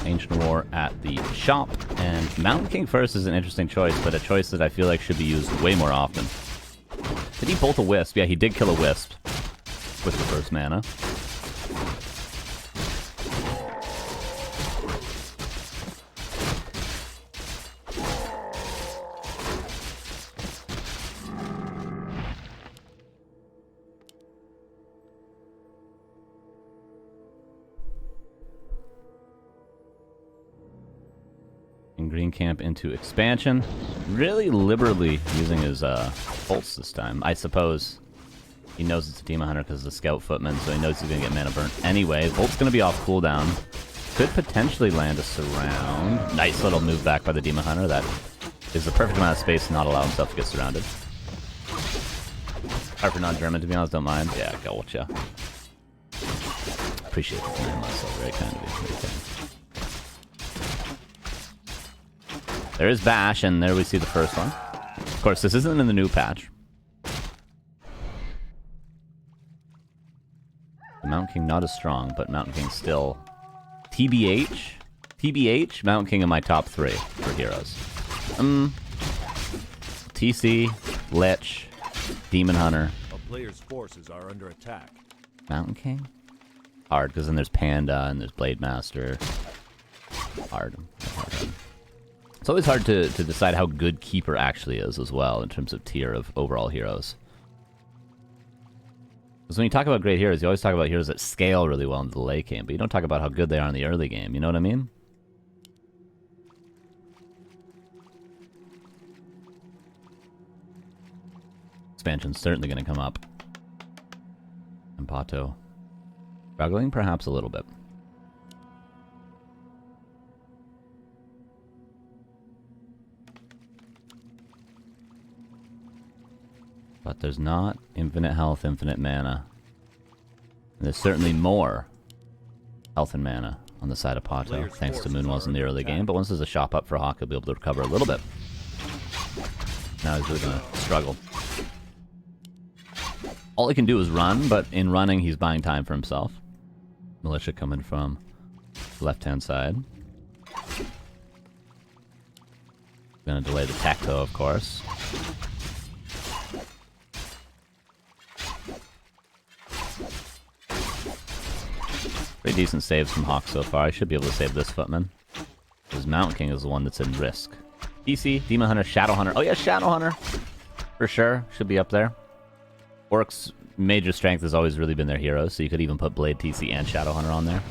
Ancient War at the shop. And Mountain King first is an interesting choice, but a choice that I feel like should be used way more often. Did he bolt a Wisp? Yeah, he did kill a Wisp with the first mana. Green Camp into expansion. Really liberally using his bolts this time. I suppose he knows it's a Demon Hunter because of the Scout Footman, so he knows he's going to get mana burnt anyway. Bolt's going to be off cooldown. Could potentially land a surround. Nice little move back by the Demon Hunter. That is the perfect amount of space to not allow himself to get surrounded. Hard for non-German, to be honest. Don't mind. Yeah, gotcha. Appreciate the time myself. Very kind of you. Very kind. There is Bash, and there we see the first one. Of course, this isn't in the new patch. The Mountain King not as strong, but Mountain King still... TBH? TBH? Mountain King in my top 3 for heroes. TC, Lich, Demon Hunter. A player's forces are under attack. Mountain King? Hard, because then there's Panda, and there's Blade Master. Hard. It's always hard to decide how good Keeper actually is as well in terms of tier of overall heroes. Because when you talk about great heroes, you always talk about heroes that scale really well into the late game, but you don't talk about how good they are in the early game, you know what I mean? Expansion's certainly going to come up. And PaTo struggling perhaps a little bit. But there's not infinite health, infinite mana. And there's certainly more health and mana on the side of PaTo, thanks to Moonwells in the early game. But once there's a shop up for HawK, he'll be able to recover a little bit. Now he's really going to struggle. All he can do is run, but in running, he's buying time for himself. Militia coming from the left-hand side. Going to delay the Tacto, of course. Pretty decent saves from HawK so far. I should be able to save this Footman. Because Mountain King is the one that's in risk. PC, Demon Hunter, Shadow Hunter. Oh yeah, Shadow Hunter! For sure. Should be up there. Orc's major strength has always really been their heroes, so you could even put Blade, TC, and Shadow Hunter on there.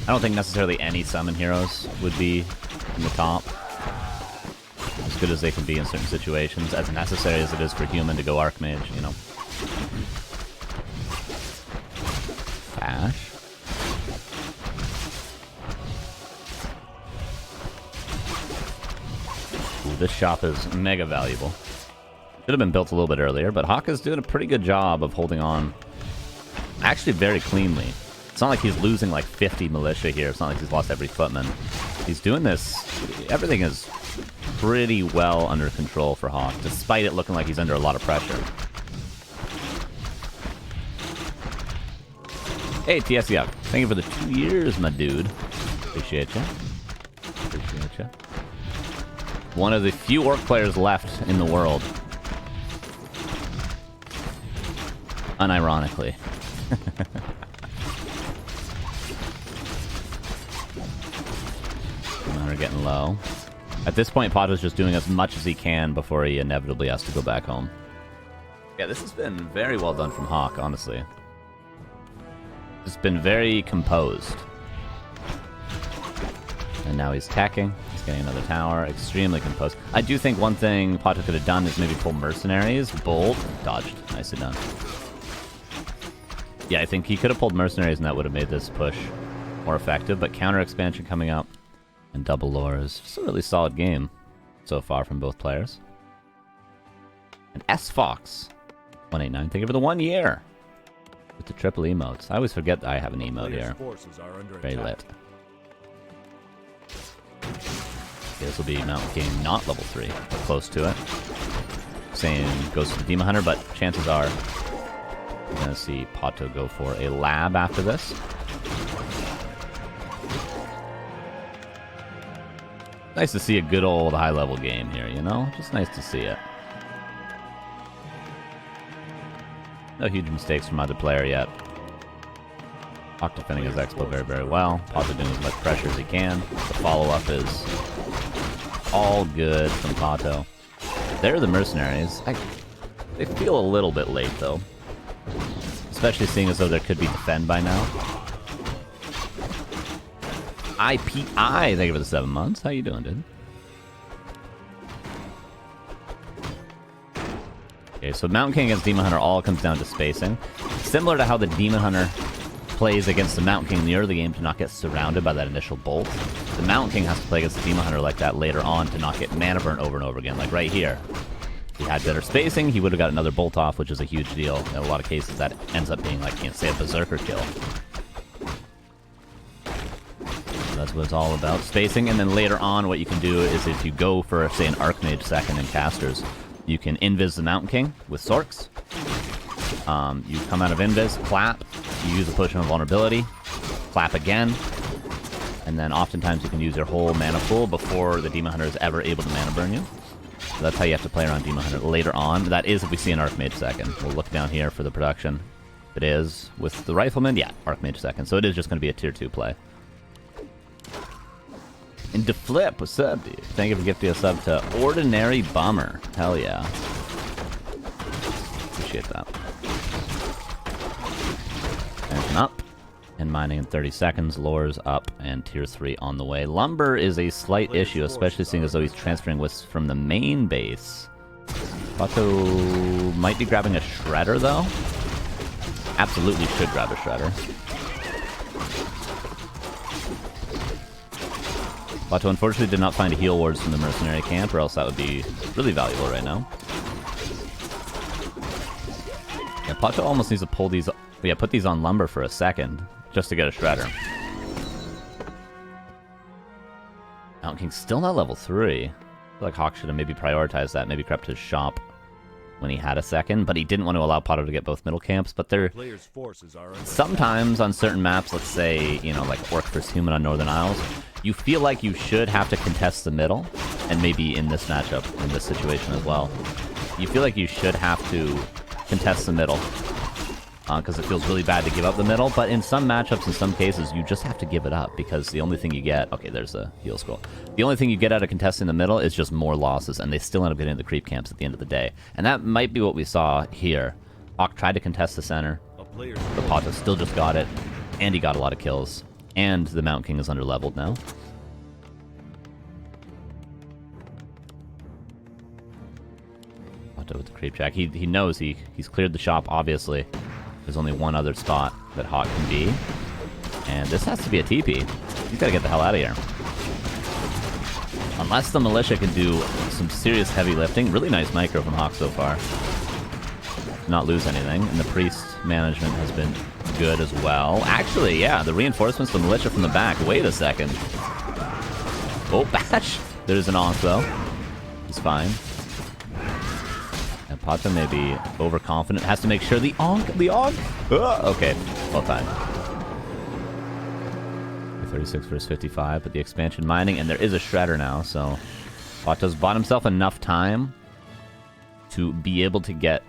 I don't think necessarily any summon heroes would be in the top. As good as they can be in certain situations. As necessary as it is for human to go Archmage, you know. Bash. Ooh, this shop is mega valuable. Should have been built a little bit earlier, but HawK is doing a pretty good job of holding on actually very cleanly. It's not like he's losing like 50 militia here. It's not like he's lost every Footman. He's doing this. Everything is pretty well under control for HawK, despite it looking like he's under a lot of pressure. Hey, TS Yuck. Thank you for the 2 years, my dude. Appreciate you. Appreciate you. One of the few Orc players left in the world. Unironically. We're getting low. At this point, PaTo's just doing as much as he can before he inevitably has to go back home. Yeah, this has been very well done from HawK, honestly. It's been very composed. And now he's attacking. He's getting another tower. Extremely composed. I do think one thing PaTo could have done is maybe pull Mercenaries. Bold. Dodged. Nicely done. Yeah, I think he could have pulled Mercenaries and that would have made this push more effective. But counter expansion coming up and double lore is just a really solid game so far from both players. And S-Fox 189. Thank you for the 1 year. With the triple emotes. I always forget that I have an emote here. Very lit. Okay, this will be Mountain King, not level 3, but close to it. Same goes to the Demon Hunter, but chances are we're going to see PaTo go for a lab after this. Nice to see a good old high-level game here, you know? Just nice to see it. No huge mistakes from either player yet. HawK defending his expo very, very well. PaTo doing as much pressure as he can. The follow-up is all good from PaTo. They're the mercenaries. They feel a little bit late, though. Especially seeing as though there could be defend by now. IPI, thank you for the 7 months. How you doing, dude? Okay, so Mountain King against Demon Hunter all comes down to spacing. Similar to how the Demon Hunter plays against the Mountain King in the early game to not get surrounded by that initial bolt. The Mountain King has to play against the Demon Hunter like that later on to not get mana burn over and over again. Like right here. If he had better spacing, he would have got another bolt off, which is a huge deal. In a lot of cases, that ends up being like, say, a Berserker kill. That's what it's all about, spacing. And then later on, what you can do is if you go for, say, an Archmage second in casters, you can invis the Mountain King with Sorks. You come out of invis, clap, you use a potion of vulnerability, clap again, and then oftentimes you can use your whole mana pool before the Demon Hunter is ever able to mana burn you. So that's how you have to play around Demon Hunter later on. That is if we see an Archmage second. We'll look down here for the production. If it is with the Rifleman, yeah, Archmage second. So it is just going to be a tier 2 play. And DeFlip, what's up, dude? Thank you for gifting a sub to Ordinary Bummer. Hell yeah. Appreciate that. Engine up. And mining in 30 seconds. Lore's up and tier 3 on the way. Lumber is a slight issue, especially seeing as though he's transferring wisps from the main base. PaTo might be grabbing a Shredder, though. Absolutely should grab a Shredder. PaTo unfortunately did not find heal wards from the mercenary camp, or else that would be really valuable right now. Yeah, PaTo almost needs to pull these... Yeah, put these on Lumber for a second, just to get a Shredder. Mountain King's still not level 3. I feel like HawK should have maybe prioritized that, maybe crept his shop when he had a second, but he didn't want to allow PaTo to get both middle camps. But there, sometimes on certain maps, let's say, you know, like Orc vs. Human on Northern Isles, you feel like you should have to contest the middle, and maybe in this matchup, in this situation as well, you feel like you should have to contest the middle, because it feels really bad to give up the middle, but in some matchups, in some cases, you just have to give it up, because the only thing you get... Okay, there's a heal scroll. The only thing you get out of contesting the middle is just more losses, and they still end up getting the creep camps at the end of the day. And that might be what we saw here. HawK tried to contest the center, but PaTo still just got it, and he got a lot of kills. And the Mountain King is under-leveled now. PaTo with the creep jack. He knows he's cleared the shop, obviously. There's only one other spot that HawK can be. And this has to be a TP. He's got to get the hell out of here. Unless the Militia can do some serious heavy lifting. Really nice micro from HawK so far. Not lose anything. And the Priest management has been good as well. Actually, yeah, the reinforcements, the Militia from the back. Wait a second. Oh, Bash! There's an Onk, though. He's fine. And PaTo may be overconfident. Has to make sure the Onk! Okay, well timed. 36 versus 55, but the expansion mining, and there is a Shredder now, so PaTo's bought himself enough time to be able to get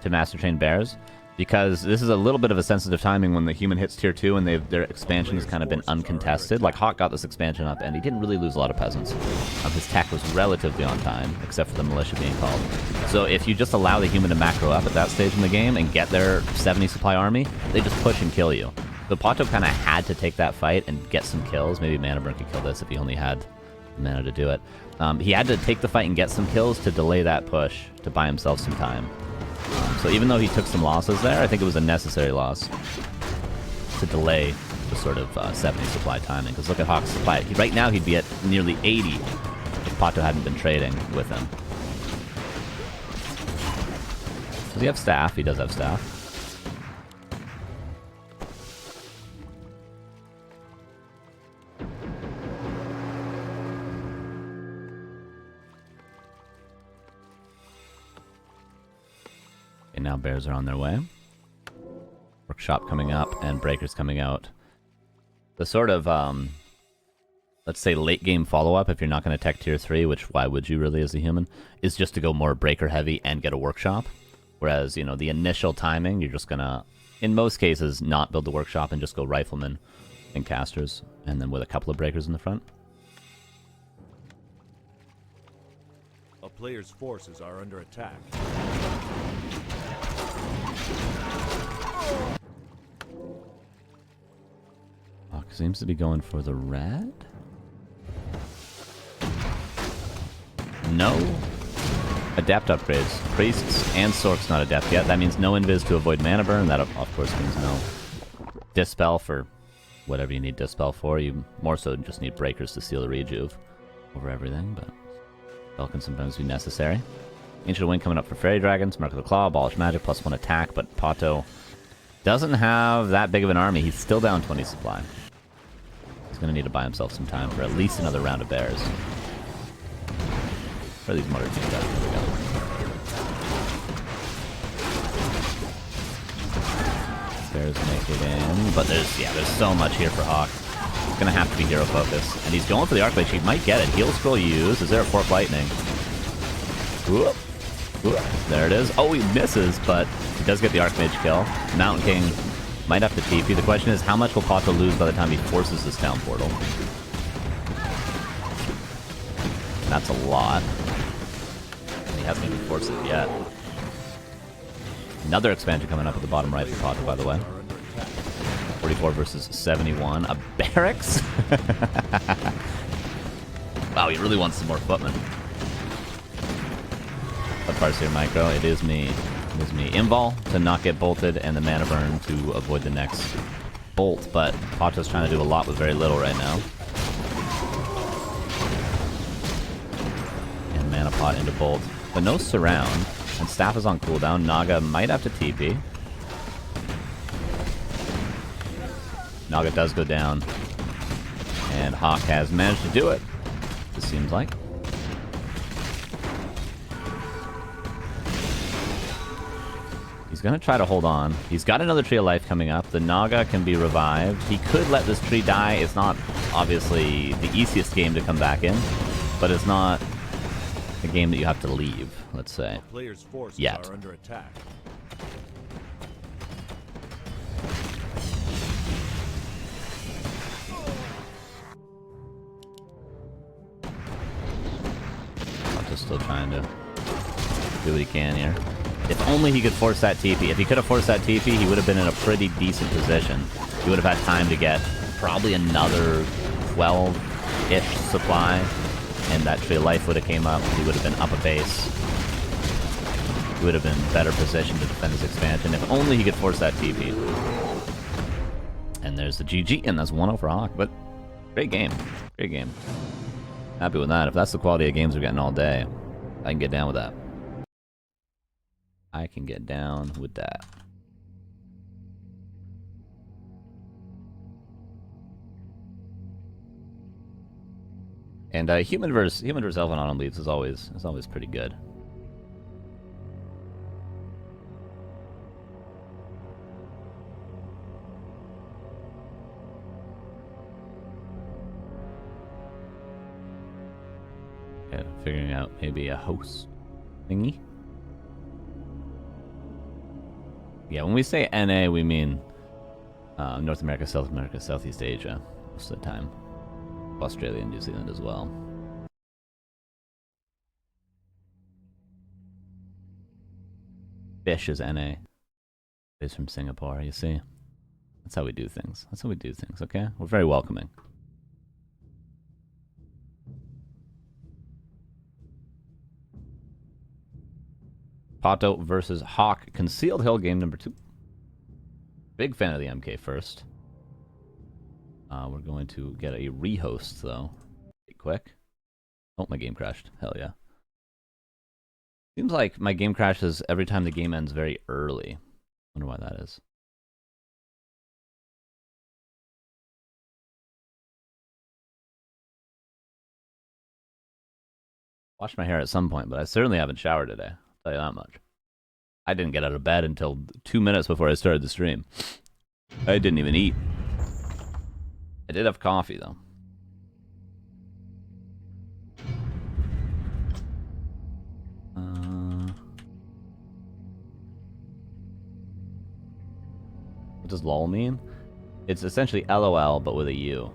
to Master Chain Bears, because this is a little bit of a sensitive timing when the human hits tier 2 and their expansion has kind of been uncontested. Like, HawK got this expansion up, and he didn't really lose a lot of peasants. His tech was relatively on time, except for the Militia being called. So if you just allow the human to macro up at that stage in the game and get their 70 supply army, they just push and kill you. So PaTo kind of had to take that fight and get some kills. Maybe Mana Burn could kill this if he only had the mana to do it. He had to take the fight and get some kills to delay that push, to buy himself some time. So even though he took some losses there, I think it was a necessary loss to delay the sort of 70 supply timing. Because look at HawK's supply. Right now he'd be at nearly 80 if PaTo hadn't been trading with him. Does he have staff? He does have staff. Okay, now bears are on their way. Workshop coming up and breakers coming out. The sort of let's say, late game follow-up, if you're not going to tech tier 3, which why would you really as a human, is just to go more breaker heavy and get a workshop. Whereas, you know, the initial timing, you're just going to, in most cases, not build the workshop and just go riflemen and casters, and then with a couple of breakers in the front. A player's forces are under attack. HawK seems to be going for the red. No adept upgrades. Priests and Sork's not adept yet. That means no invis to avoid mana burn. That, of course, means no dispel for whatever you need dispel for. You more so just need breakers to seal the rejuve over everything, but spell can sometimes be necessary. Ancient Wind coming up for Fairy Dragons. Mark of the Claw, Abolish Magic, +1 attack, but PaTo doesn't have that big of an army. He's still down 20 supply. He's going to need to buy himself some time for at least another round of bears. Where are these modern teams at? Here we go. Bears make it in, but there's so much here for HawK. It's going to have to be hero focus. And he's going for the Arclight. He might get it. Heal Scroll used. Is there a Fork Lightning? Whoop. Whoop. There it is. Oh, he misses, but he does get the Archmage kill. Mountain King might have to TP. The question is, how much will PaTo lose by the time he forces this town portal? That's a lot. He hasn't even forced it yet. Another expansion coming up at the bottom right for PaTo, by the way. 44 versus 71. A barracks? Wow, he really wants some more footmen. A CORSAIR micro. It is me. It is me. Invul to not get bolted, and the mana burn to avoid the next bolt. But PaTo's trying to do a lot with very little right now. And mana pot into bolt. But no surround. And staff is on cooldown. Naga might have to TP. Naga does go down. And HawK has managed to do it. It seems like. He's going to try to hold on. He's got another Tree of Life coming up. The Naga can be revived. He could let this tree die. It's not obviously the easiest game to come back in. But it's not a game that you have to leave, let's say. Players' forces Yet. are under attack. PaTo's still trying to do what he can here. If only he could force that TP. If he could have forced that TP, he would have been in a pretty decent position. He would have had time to get probably another 12-ish supply. And that Tree of Life would have came up. He would have been up a base. He would have been better positioned to defend his expansion. If only he could force that TP. And there's the GG, and that's 1-0 for HawK. But great game. Great game. Happy with that. If that's the quality of games we're getting all day, I can get down with that. I can get down with that. And human versus elf on autumn leaves is always pretty good. Yeah, figuring out maybe a host thingy. Yeah, when we say NA, we mean North America, South America, Southeast Asia most of the time. Australia and New Zealand as well. Fish is NA. Is from Singapore, you see. That's how we do things. That's how we do things, okay? We're very welcoming. PaTo versus HawK. Concealed Hill game number 2. Big fan of the MK first. We're going to get a rehost, though. Pretty quick. Oh, my game crashed. Hell yeah. Seems like my game crashes every time the game ends very early. Wonder why that is. Washed my hair at some point, but I certainly haven't showered today. I'll tell you that much. I didn't get out of bed until 2 minutes before I started the stream. I didn't even eat. I did have coffee, though. does LOL mean? It's essentially LOL, but with a U.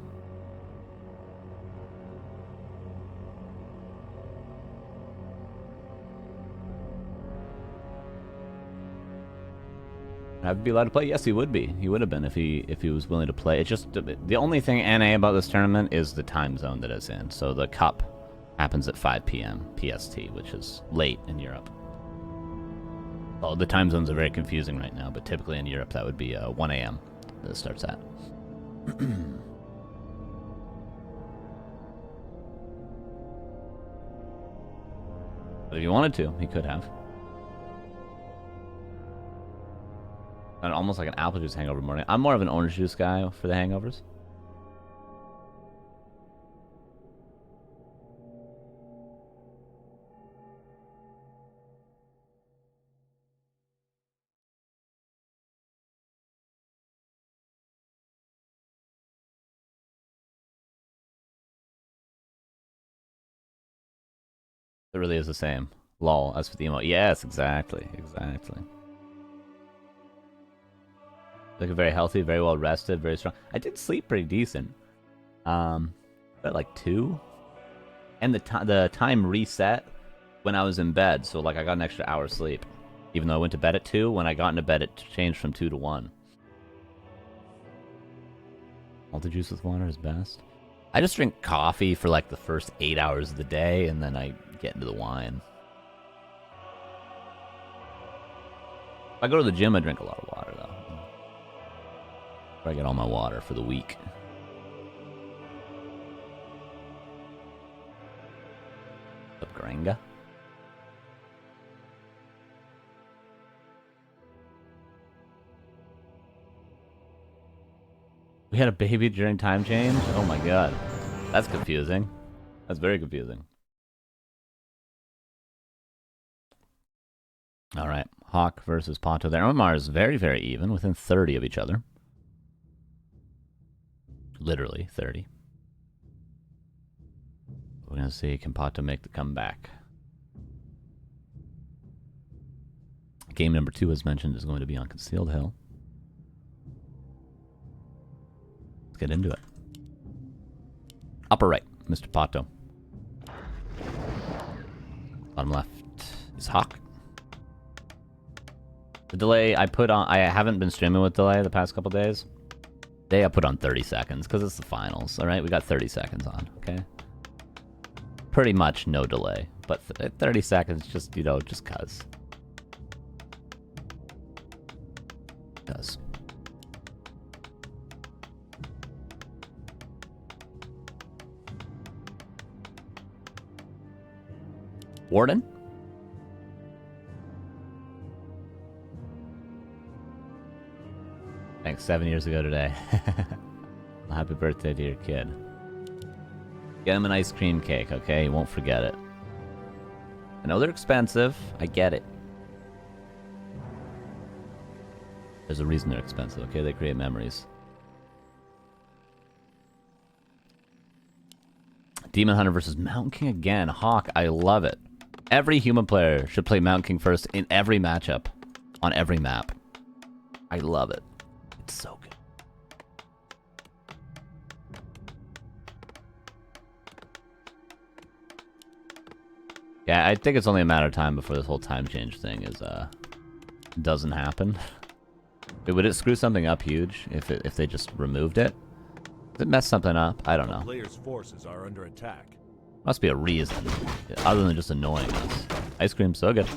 I'd be allowed to play? Yes, he would be. He would have been if he was willing to play. It's just the only thing NA about this tournament is the time zone that it's in. So the cup happens at 5 p.m. PST, which is late in Europe. Oh, the time zones are very confusing right now, but typically in Europe that would be 1 a.m. that it starts at. But if he wanted to, he could have. And almost like an apple juice hangover morning. I'm more of an orange juice guy for the hangovers. It really is the same. Lol, as for the emote. Yes, exactly. Exactly. Looking very healthy, very well rested, very strong. I did sleep pretty decent. At like 2? And the time reset when I was in bed, so like I got an extra hour sleep. Even though I went to bed at 2, when I got into bed it changed from 2 to 1. Malted juice with water is best. I just drink coffee for like the first 8 hours of the day, and then I get into the wine. If I go to the gym, I drink a lot of water, though. Where I get all my water for the week. What's up, Gringa? We had a baby during time change? Oh my god. That's confusing. That's very confusing. Alright, HawK versus PaTo. Their MMR is very, very even, within 30 of each other. Literally 30. We're gonna see, can PaTo make the comeback? Game number 2, as mentioned, is going to be on Concealed Hill. Let's get into it. Upper right, Mr. PaTo. Bottom left is HawK. The delay I put on... I haven't been streaming with delay the past couple days. Today I put on 30 seconds, because it's the finals, alright? We got 30 seconds on, okay? Pretty much no delay, but 30 seconds just, you know, just cuz. Cuz. Warden? Thanks, 7 years ago today. Well, happy birthday to your kid. Get him an ice cream cake, okay? You won't forget it. I know they're expensive. I get it. There's a reason they're expensive, okay? They create memories. Demon Hunter versus Mountain King again. HawK, I love it. Every human player should play Mountain King first in every matchup. On every map. I love it. It's so good. Yeah, I think it's only a matter of time before this whole time change thing is doesn't happen. Would it screw something up huge if they just removed it? Does it mess something up? I don't know. Players' forces are under attack. Must be a reason, other than just annoying us. Ice cream's so good.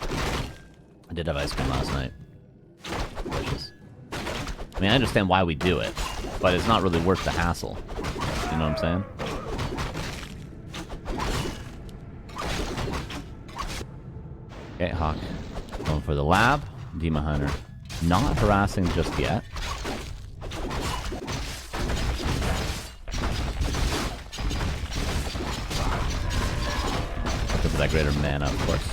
I did have ice cream last night. Delicious. I mean, I understand why we do it, but it's not really worth the hassle. You know what I'm saying? Okay, HawK going for the lab. Demon Hunter not harassing just yet. Looking for that greater mana, of course.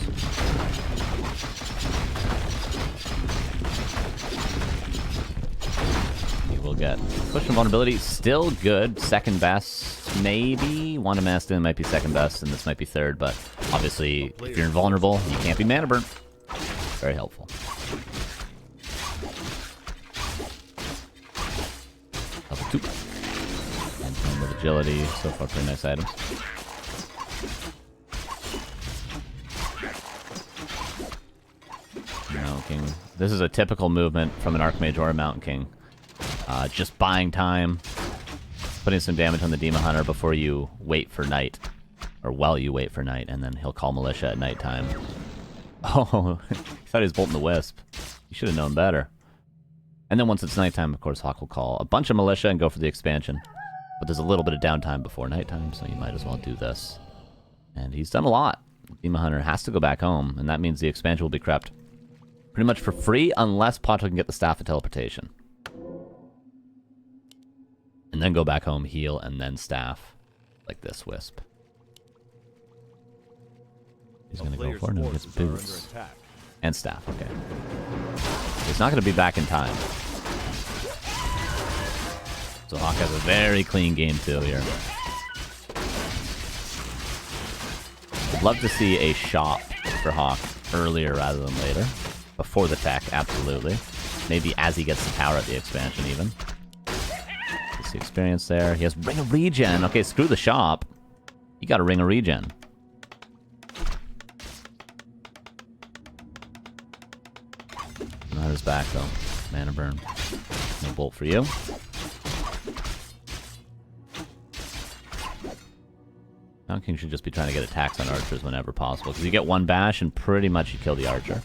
He will get push and vulnerability. Still good. Second best, maybe. Wanda Mastin might be second best, and this might be third, but obviously, if you're invulnerable, you can't be mana burnt. Very helpful. agility, so far pretty nice items. Mountain King. This is a typical movement from an Archmage or a Mountain King. Just buying time, putting some damage on the Demon Hunter before you wait for night. Or while you wait for night, and then he'll call Militia at nighttime. Oh, he thought he was Bolting the Wisp. You should have known better. And then once it's nighttime, of course, HawK will call a bunch of Militia and go for the expansion. But there's a little bit of downtime before nighttime, so you might as well do this. And he's done a lot. Demon Hunter has to go back home, and that means the expansion will be crept pretty much for free, unless PaTo can get the Staff of Teleportation. And then go back home, heal, and then Staff. Like this Wisp. He's going to go for it, and he gets boots. And Staff, okay. He's not going to be back in time. So HawK has a very clean game too here. I'd love to see a shop for HawK earlier rather than later. Before the tech, absolutely. Maybe as he gets the power at the expansion even. Let's see experience there. He has Ring of Regen. Okay, screw the shop. You got a Ring of Regen. Hunter's back though. Mana burn. No bolt for you. Mountain King should just be trying to get attacks on archers whenever possible, because you get one bash and pretty much you kill the archer.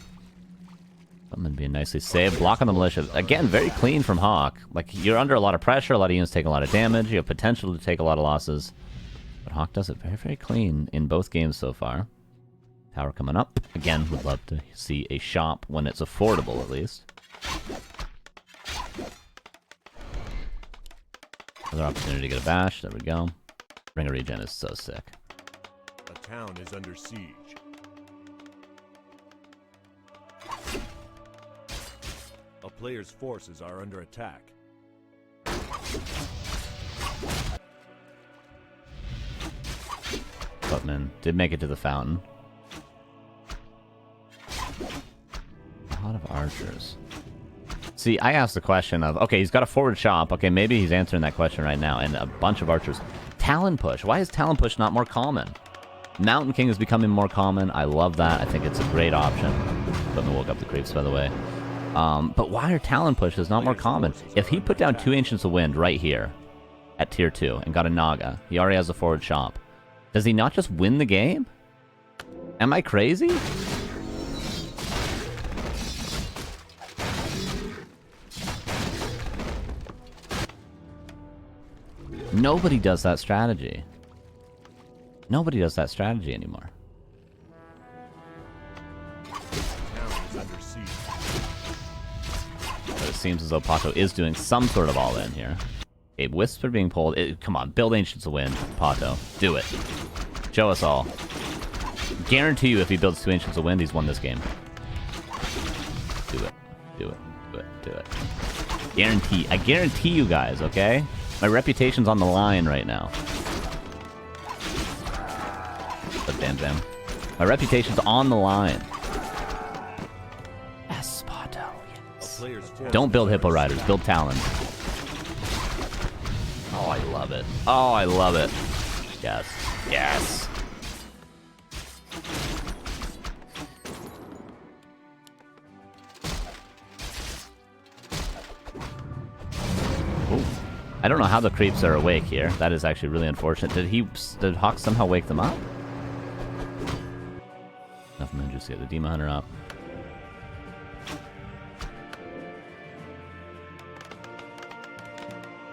Something being nicely saved. Block on the Militia. Again, very clean from HawK. Like, you're under a lot of pressure, a lot of units take a lot of damage, you have potential to take a lot of losses. But HawK does it very, very clean in both games so far. Tower coming up. Again, would love to see a shop when it's affordable, at least. Another opportunity to get a bash. There we go. Ring of Regen is so sick. A town is under siege. A player's forces are under attack. Footman did make it to the fountain. A lot of archers. See, I asked the question of, okay, he's got a forward shop. Okay, maybe he's answering that question right now. And a bunch of archers. Talon Push. Why is Talon Push not more common? Mountain King is becoming more common. I love that. I think it's a great option. Footman woke up the creeps, by the way. But why are Talon Pushes not more common? If he put down 2 Ancients of Wind right here at tier 2 and got a Naga, he already has a forward shop. Does he not just win the game? Am I crazy? Nobody does that strategy. Nobody does that strategy anymore. But it seems as though PaTo is doing some sort of all-in here. Okay, Wisps are being pulled. Come on, build Ancients of Wind, PaTo. Do it. Show us all. Guarantee you if he builds 2 Ancients of Wind, he's won this game. Do it. Do it. Do it. Do it. Guarantee. I guarantee you guys, okay? My reputation's on the line right now. But damn. My reputation's on the line. Yes, PaTo. Yes. Don't build Hippo Riders. Build Talons. Oh, I love it. Oh, I love it. Yes. Yes. Ooh. I don't know how the creeps are awake here. That is actually really unfortunate. Did HawK somehow wake them up? Nothing to just get the Demon Hunter up.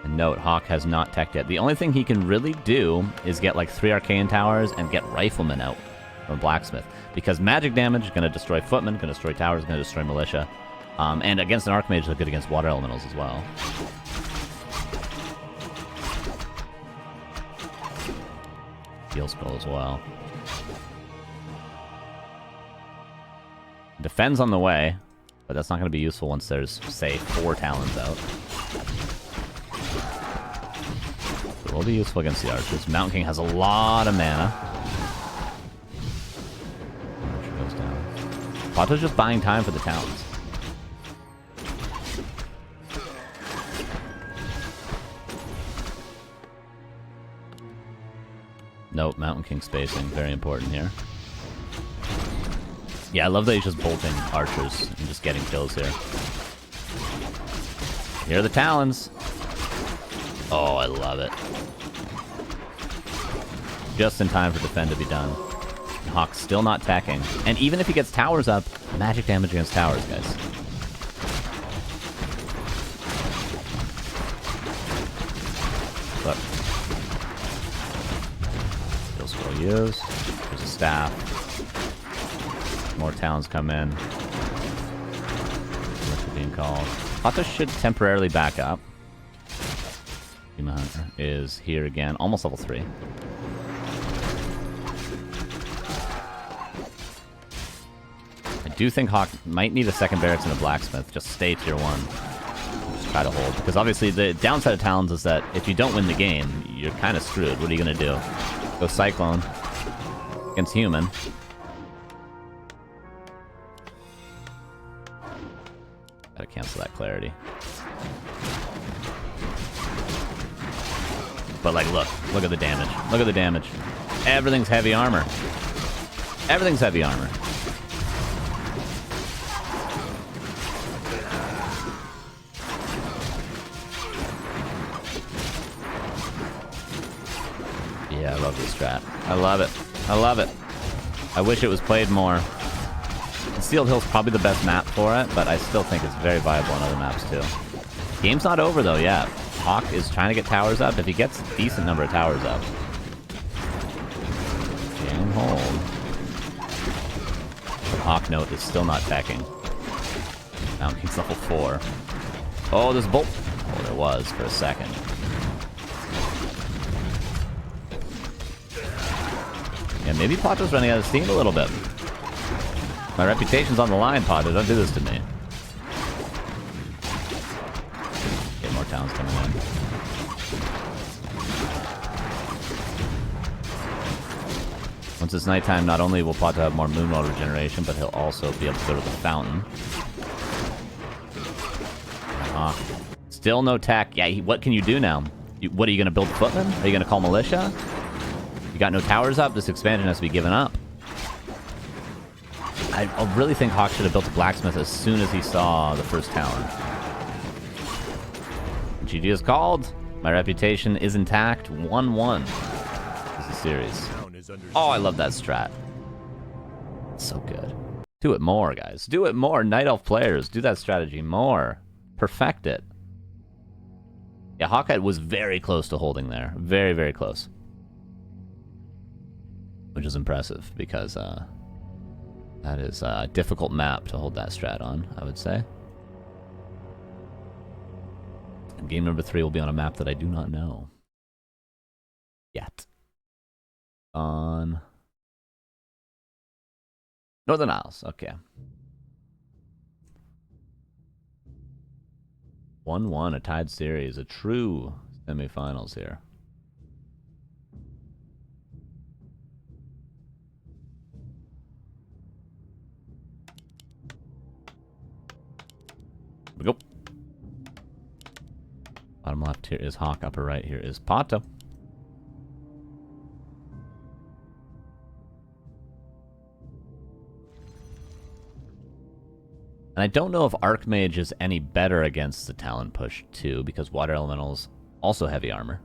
And note, HawK has not teched yet. The only thing he can really do is get like 3 Arcane Towers and get Riflemen out from Blacksmith. Because magic damage is going to destroy Footmen, going to destroy Towers, going to destroy Militia. And against an Archmage, they're good against Water Elementals as well. Heal Scroll as well. Defends on the way, but that's not going to be useful once there's, say, 4 Talons out. It will be useful against the Archers. Mountain King has a lot of mana. Archer goes down. PaTo's just buying time for the Talons. Nope, Mountain King spacing, very important here. Yeah, I love that he's just bolting archers and just getting kills here. Here are the Talons. Oh, I love it. Just in time for defend to be done. HawK's still not tacking. And even if he gets towers up, magic damage against towers, guys. Look. Skill scroll used. There's a staff. More Talons come in. What's being called? PaTo should temporarily back up. Demon Hunter is here again, almost level 3. I do think HawK might need a second barracks and a blacksmith. Just stay tier 1. Just try to hold. Because obviously the downside of Talons is that if you don't win the game, you're kind of screwed. What are you going to do? Go Cyclone against Human. Gotta cancel that clarity. But like, look at the damage. Look at the damage. Everything's heavy armor. Everything's heavy armor. Yeah, I love this strat. I love it. I love it. I wish it was played more. Sealed Hill's probably the best map for it, but I still think it's very viable on other maps too. Game's not over though yet. HawK is trying to get towers up. If he gets a decent number of towers up. Game hold. HawK note is still not attacking. Mountain King's level 4. Oh, there's a bolt. Oh, there was for a second. Yeah, maybe PaTo's running out of steam a little bit. My reputation's on the line, PaTo. Don't do this to me. Get more Talons coming in. Once it's nighttime, not only will PaTo have more Moonwell regeneration, but he'll also be able to go to the fountain. Still no tech. Yeah, what can you do now? What are you going to build footmen? Are you going to call militia? You got no towers up? This expansion has to be given up. I really think HawK should have built a blacksmith as soon as he saw the first tower. GG is called. My reputation is intact. 1-1 is the series. Oh, I love that strat. So good. Do it more, guys. Do it more. Night Elf players, do that strategy more. Perfect it. Yeah, HawK was very close to holding there. Very, very close. Which is impressive because that is a difficult map to hold that strat on, I would say. And game number 3 will be on a map that I do not know. Yet. On Northern Isles, okay. 1-1, a tied series, a true semifinals here. Here we go. Bottom left here is HawK, upper right here is PaTo. And I don't know if Archmage is any better against the Talon push, too, because Water Elemental's also heavy armor.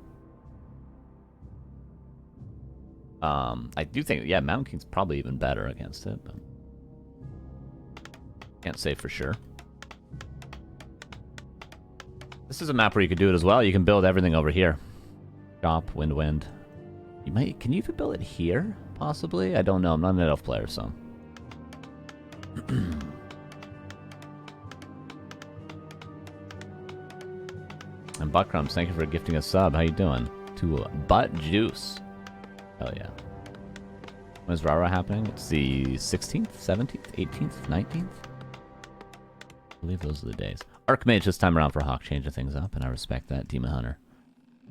I do think, yeah, Mountain King's probably even better against it, but can't say for sure. This is a map where you could do it as well. You can build everything over here. Chop, wind. You might, can you even build it here, possibly? I don't know. I'm not an elf player, so. And Buttcrumbs, thank you for gifting a sub. How you doing? To Butt Juice. Oh yeah. When is Rara happening? It's the 16th, 17th, 18th, 19th? I believe those are the days. Archmage this time around for HawK, changing things up, and I respect that. Demon Hunter.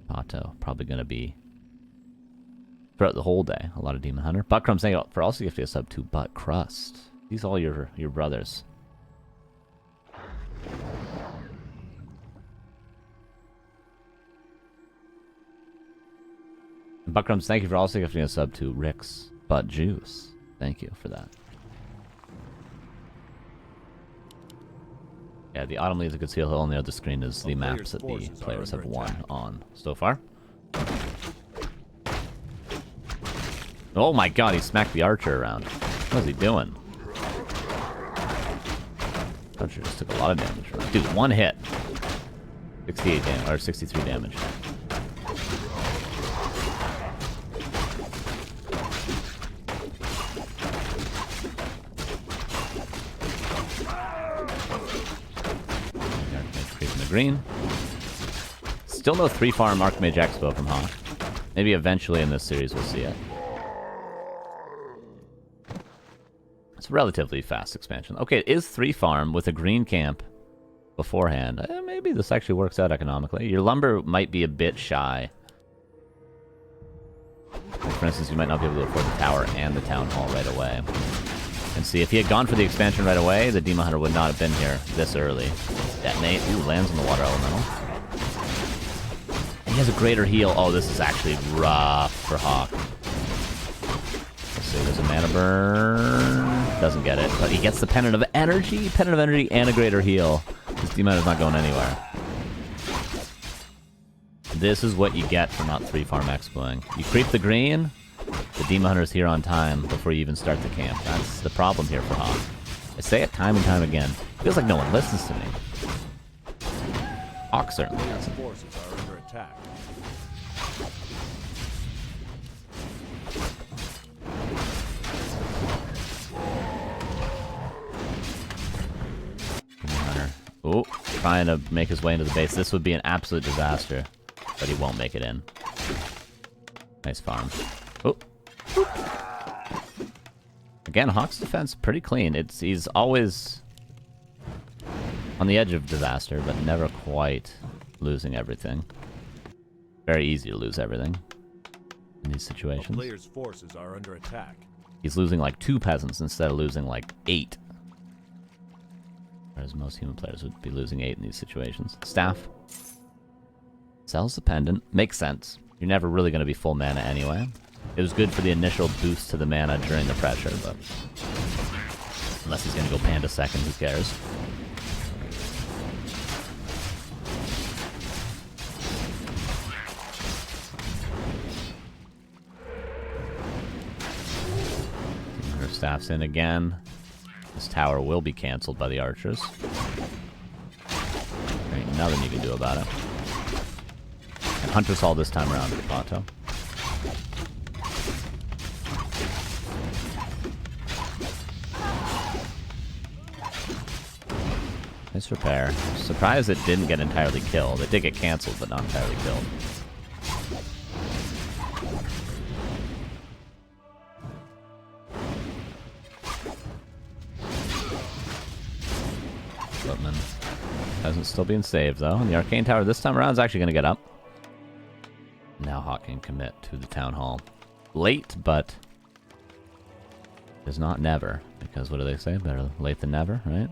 PaTo, probably going to be throughout the whole day. A lot of Demon Hunter. Buttcrumbs, thank you for also gifting a sub to Butt Crust. These are all your brothers. Buckrums, thank you for also gifting a sub to Rick's Butt Juice. Thank you for that. Yeah, the Autumn Leaves a good seal hill on the other screen is the maps that the players have won on so far. Oh my god, he smacked the archer around. What is he doing? Archer just took a lot of damage from that. Dude, one hit. 68 damage, or 63 damage. Creeping the green. Still no 3-farm Archmage Expo from HawK. Maybe eventually in this series we'll see it. It's a relatively fast expansion. Okay, it is 3-farm with a green camp beforehand. Maybe this actually works out economically. Your lumber might be a bit shy. Like for instance, you might not be able to afford the tower and the town hall right away. And see, if he had gone for the expansion right away, the Demon Hunter would not have been here this early. Detonate. Ooh, lands on the water elemental. He has a greater heal. Oh, this is actually rough for HawK. Let's see, there's a mana burn. Doesn't get it, but he gets the Pendant of Energy. Pendant of Energy and a greater heal. This Demon Hunter's not going anywhere. This is what you get for not 3-farm expoing. You creep the green, the Demon Hunter's here on time before you even start the camp. That's the problem here for HawK. I say it time and time again. Feels like no one listens to me. HawK certainly doesn't. Forces are under attack. Oh, trying to make his way into the base. This would be an absolute disaster, but he won't make it in. Nice farm. Oh. Again, HawK's defense pretty clean. He's always on the edge of disaster, but never quite losing everything. Very easy to lose everything in these situations. A player's forces are under attack. He's losing like 2 peasants instead of losing like 8. Whereas most human players would be losing 8 in these situations. Staff. Sells the pendant. Makes sense. You're never really going to be full mana anyway. It was good for the initial boost to the mana during the pressure, but... unless he's going to go Panda second, who cares? Her staff's in again. This tower will be cancelled by the archers. There ain't nothing you can do about it. And Hunter's Hall this time around with PaTo. Nice repair. Surprised it didn't get entirely killed. It did get cancelled, but not entirely killed. Footman. Peasant's still being saved, though. And the Arcane Tower this time around is actually going to get up. Now HawK can commit to the Town Hall. Late, but... is not never. Because what do they say? Better late than never, right?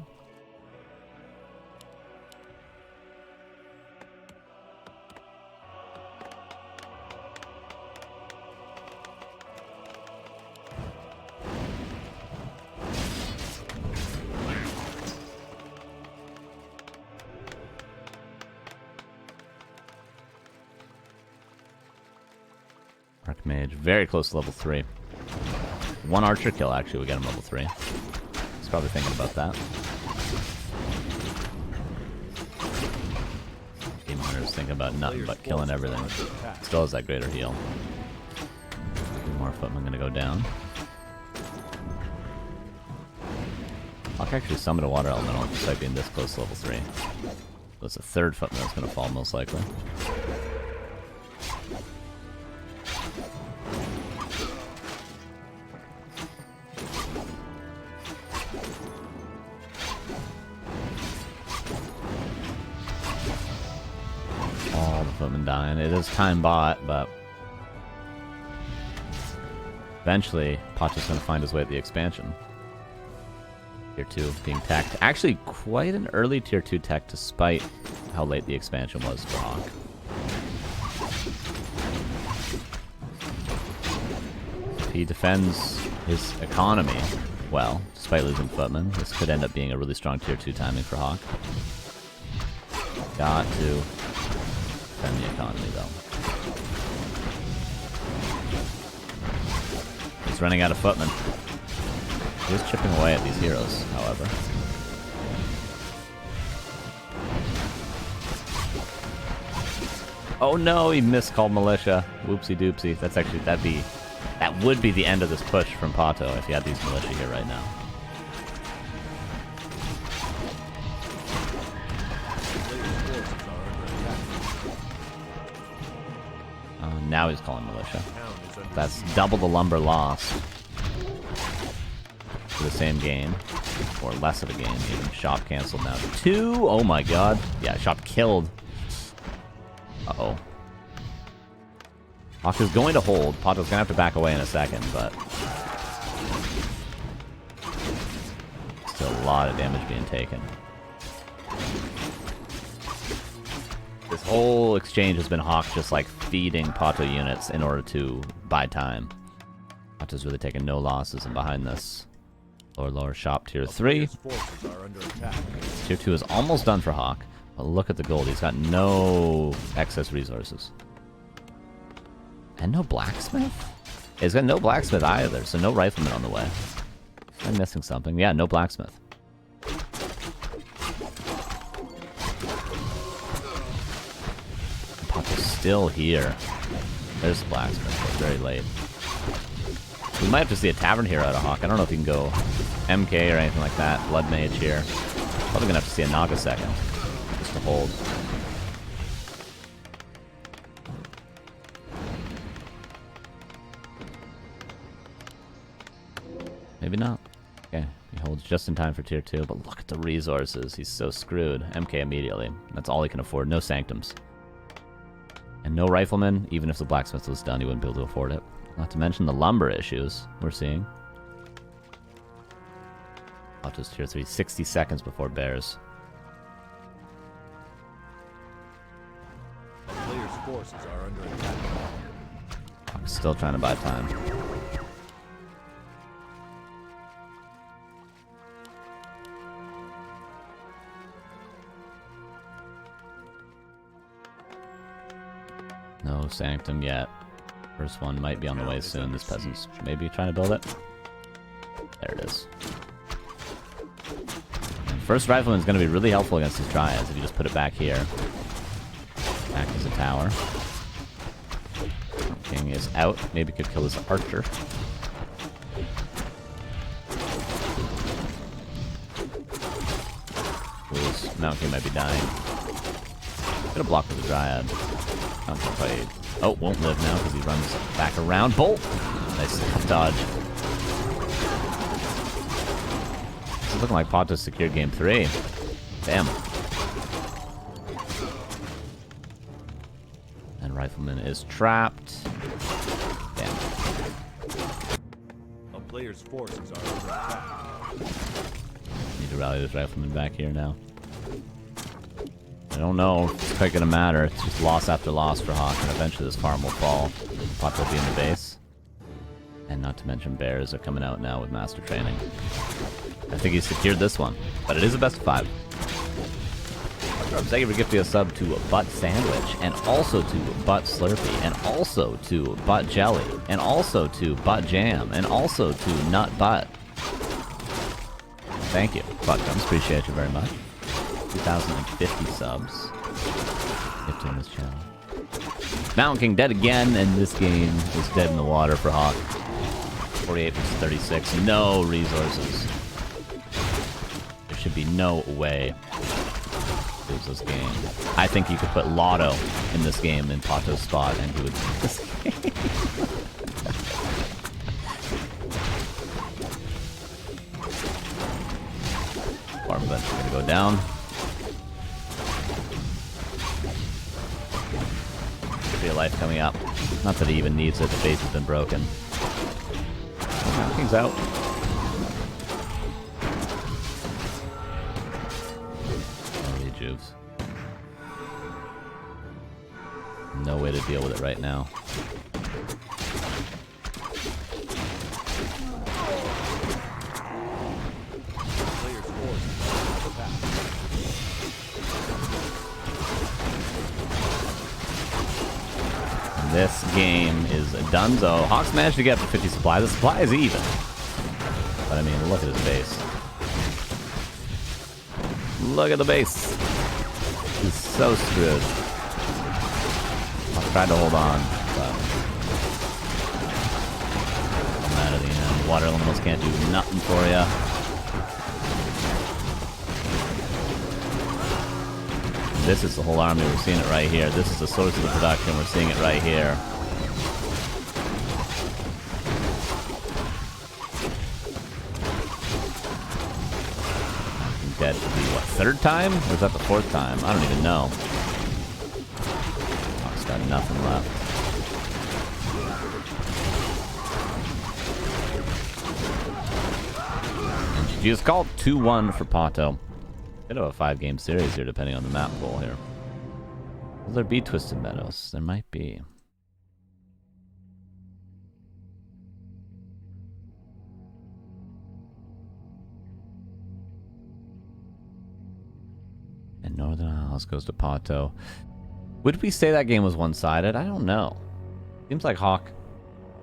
Archmage, very close to level 3. 1 archer kill, actually, we get him level 3. He's probably thinking about that. Demon Hunter's thinking about nothing but killing everything. Still has that greater heal. 2 more footmen gonna go down. HawK actually summoned a water elemental despite being this close to level 3. So it's a 3rd footman that's gonna fall most likely. Footman dying. It is time bought, but eventually PaTo's going to find his way at the expansion. Tier 2 being teched. Actually, quite an early Tier 2 tech despite how late the expansion was for HawK. he defends his economy well, despite losing footmen. This could end up being a really strong tier 2 timing for HawK. Got to defend the economy, though. He's running out of footmen. He is chipping away at these heroes, however. Oh no, he miscalled militia. Whoopsie doopsie. That's actually, that would be the end of this push from PaTo if he had these militia here right now. Now he's calling militia. That's double the lumber loss for the same game, or less of a game even. Shop canceled now. 2? Oh my god. Yeah, shop killed. Uh-oh. HawK is going to hold. PaTo's going to have to back away in a second, but still a lot of damage being taken. This whole exchange has been HawK just like feeding PaTo units in order to buy time. PaTo's really taking no losses, and behind this, lower shop tier 3. Tier 2 is almost done for HawK, but look at the gold. He's got no excess resources. And no blacksmith? He's got no blacksmith either, so no rifleman on the way. I'm missing something. Yeah, no blacksmith. PaTo's still here. There's the blacksmith, but very late. We might have to see a tavern hero out of HawK. I don't know if he can go MK or anything like that. Blood mage here. Probably gonna have to see a Naga second, just to hold. Maybe not. Okay, he holds just in time for tier 2, but look at the resources. He's so screwed. MK immediately. That's all he can afford. No sanctums. And no rifleman. Even if the blacksmith was done, he wouldn't be able to afford it. Not to mention the lumber issues we're seeing. PaTo's tier 3, 60 seconds before bears. A player's forces are under attack. I'm still trying to buy time. No sanctum yet. First one might be on the way soon. This peasant's maybe trying to build it. There it is. And first rifleman is going to be really helpful against these dryads if you just put it back here. Act as a tower. King is out. Maybe could kill his archer. His Mount King might be dying. Gonna block with the dryad. Oh, won't live now because he runs back around. Bolt! Nice dodge. This is looking like PaTo secured game 3. Damn. And rifleman is trapped. Damn. A player's forces are under attack. Need to rally this rifleman back here now. I don't know if it's quite gonna matter. It's just loss after loss for HawK, and eventually this farm will fall. PaTo will be in the base. And not to mention bears are coming out now with master training. I think he's secured this one, but it is a best of 5. Thank you for gifting a sub to Butt Sandwich, and also to Butt Slurpee, and also to Butt Jelly, and also to Butt Jam, and also to Nut Butt. Thank you, Buttgums. Appreciate you very much. 2,050 subs. Gifted on this channel. Mountain King dead again, and this game is dead in the water for HawK. 48 versus 36. No resources. There should be no way to lose this game. I think you could put Lotto in this game in PaTo's spot, and he would win this game. Farm event's gonna go down. Life coming up. Not that he even needs it, the base has been broken. Oh, King's out. Oh, rejuves. No way to deal with it right now. This game is donezo. HawK's managed to get up to 50 supply. The supply is even. But I mean, look at his base. Look at the base. He's so screwed. I tried to hold on, but I'm out of the end. Water elementals can't do nothing for you. This is the whole army. We're seeing it right here. This is the source of the production. We're seeing it right here. I'm dead for the, what, third time? Or is that the fourth time? I don't even know. HawK's got nothing left. And GG is called 2-1 for PaTo. Bit of a 5-game series here, depending on the map pool here. Will there be Twisted Meadows? There might be. And Northern Isles goes to PaTo. Would we say that game was one-sided? I don't know. Seems like HawK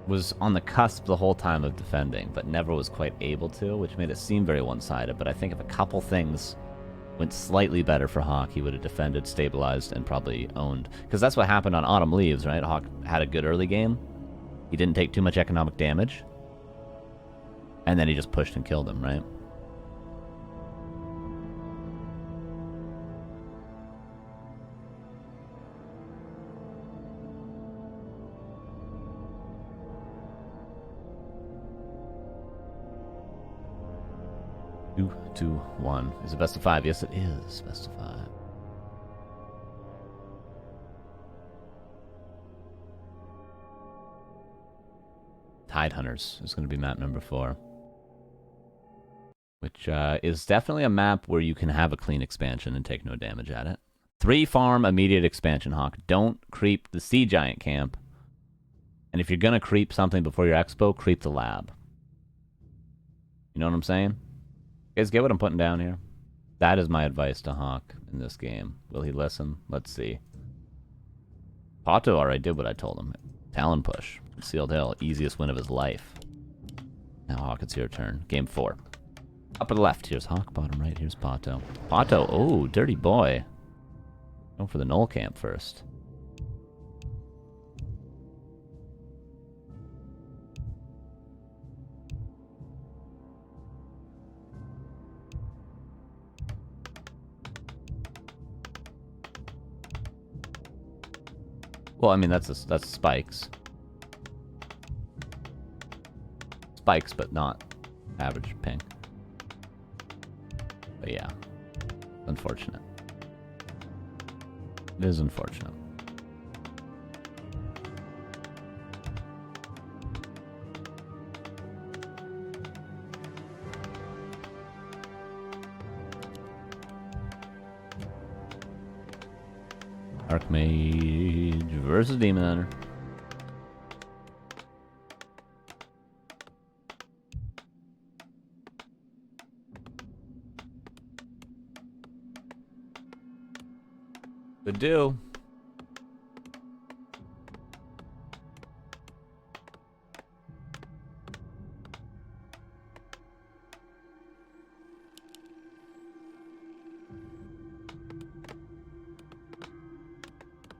was on the cusp the whole time of defending, but never was quite able to, which made it seem very one-sided. But I think if a couple things went slightly better for HawK, he would have defended, stabilized, and probably owned. Because that's what happened on Autumn Leaves, right? HawK had a good early game. He didn't take too much economic damage. And then he just pushed and killed him, right? Two, 1. Is it best of 5? Yes, it is best of 5. Tide Hunters is going to be map number 4. Which is definitely a map where you can have a clean expansion and take no damage at it. 3 farm immediate expansion, HawK. Don't creep the Sea Giant camp. And if you're going to creep something before your expo, creep the lab. You know what I'm saying? You guys get what I'm putting down here? That is my advice to HawK in this game. Will he listen? Let's see. PaTo already did what I told him. Talon push. Concealed Hill. Easiest win of his life. Now HawK, it's your turn. Game 4. Upper left, here's HawK. Bottom right, here's PaTo. PaTo, oh, dirty boy. Going for the Knoll camp first. Well, I mean, that's spikes. Spikes, but not average ping. But yeah, unfortunate. It is unfortunate. Archmage versus Demon Hunter. Could do.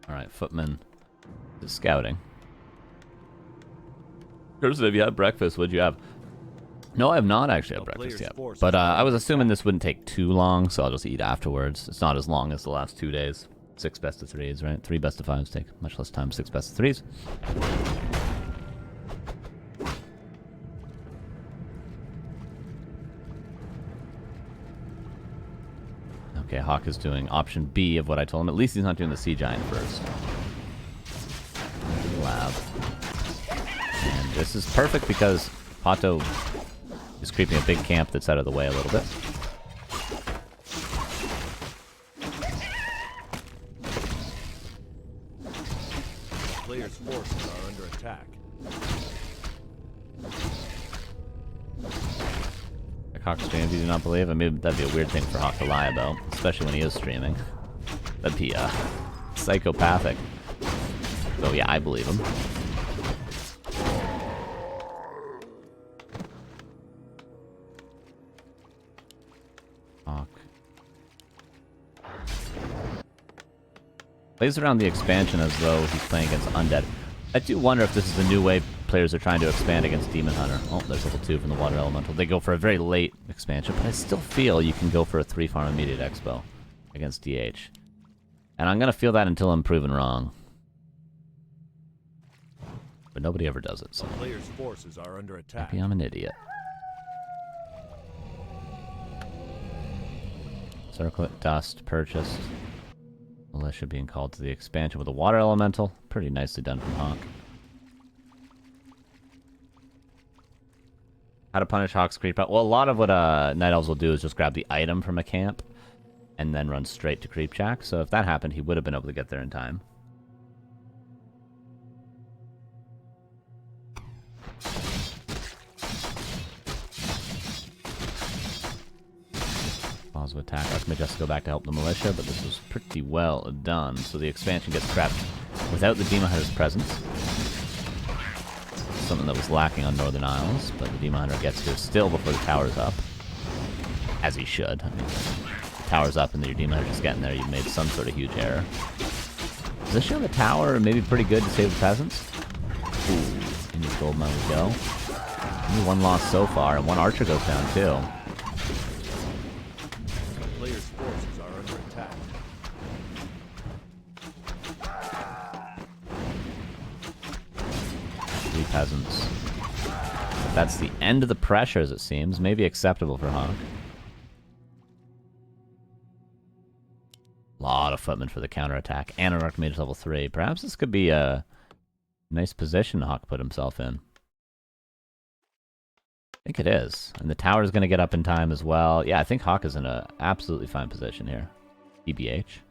Alright, Footman is scouting. Carson, have you had breakfast? What'd you have? No, I have not actually had breakfast yet. But I was assuming this wouldn't take too long, so I'll just eat afterwards. It's not as long as the last 2 days. 6 best of 3s, right? 3 best of 5s take much less time. 6 best of 3s. Okay, HawK is doing option B of what I told him. At least he's not doing the Sea Giant first. Lab. And this is perfect because PaTo is creeping a big camp that's out of the way a little bit. Players' forces are under attack. HawK streams, you do not believe? I mean, that'd be a weird thing for HawK to lie about, especially when he is streaming. That'd be psychopathic. So yeah, I believe him. HawK. Plays around the expansion as though he's playing against Undead. I do wonder if this is the new way players are trying to expand against Demon Hunter. Oh, there's level 2 from the Water Elemental. They go for a very late expansion, but I still feel you can go for a 3-farm immediate expo against DH. And I'm going to feel that until I'm proven wrong. But nobody ever does it, so A player's forces are under attack. maybe I'm an idiot. Circlet, Dust, purchased. Militia being called to the expansion with a Water Elemental. Pretty nicely done from HawK. How to punish HawK's creep out? Well, a lot of what Night Elves will do is just grab the item from a camp and then run straight to creep jack. So if that happened, he would have been able to get there in time. Pause of attack. Arc may just go back to help the militia, but this was pretty well done. So the expansion gets trapped without the Demon Hunter's presence. Something that was lacking on Northern Isles, but the Demon Hunter gets here still before the tower's up. As he should. I mean, the tower's up and then your Demon Hunter just getting there, you've made some sort of huge error. Position on the tower maybe pretty good to save the peasants. Ooh, in your gold mine we go. Only one loss so far, and one archer goes down too. Player's forces are under attack. Three peasants. That's the end of the pressure, as it seems. Maybe acceptable for HawK. Lot of footmen for the counterattack. And an Archmage level 3. Perhaps this could be a nice position HawK put himself in. I think it is. And the tower's going to get up in time as well. Yeah, I think HawK is in an absolutely fine position here. EBH.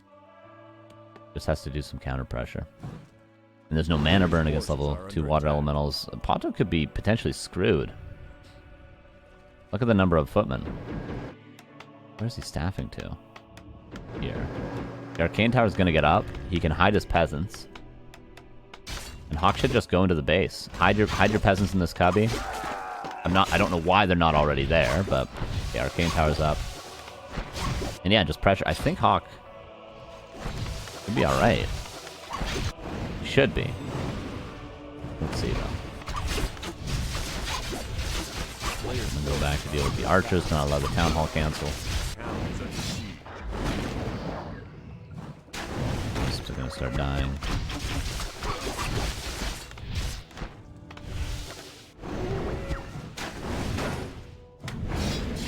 Just has to do some counter pressure. And there's no mana burn against level 2 water elementals. PaTo could be potentially screwed. Look at the number of footmen. Where's he staffing to? Here. The Arcane Tower's gonna get up. He can hide his peasants. And HawK should just go into the base. Hide your peasants in this cubby. I don't know why they're not already there, but the Arcane Tower's up. And yeah, just pressure. I think HawK should be alright. Should be. Let's see though. I'm gonna go back to deal with the archers, not allow the town hall cancel. Wisps are gonna start dying.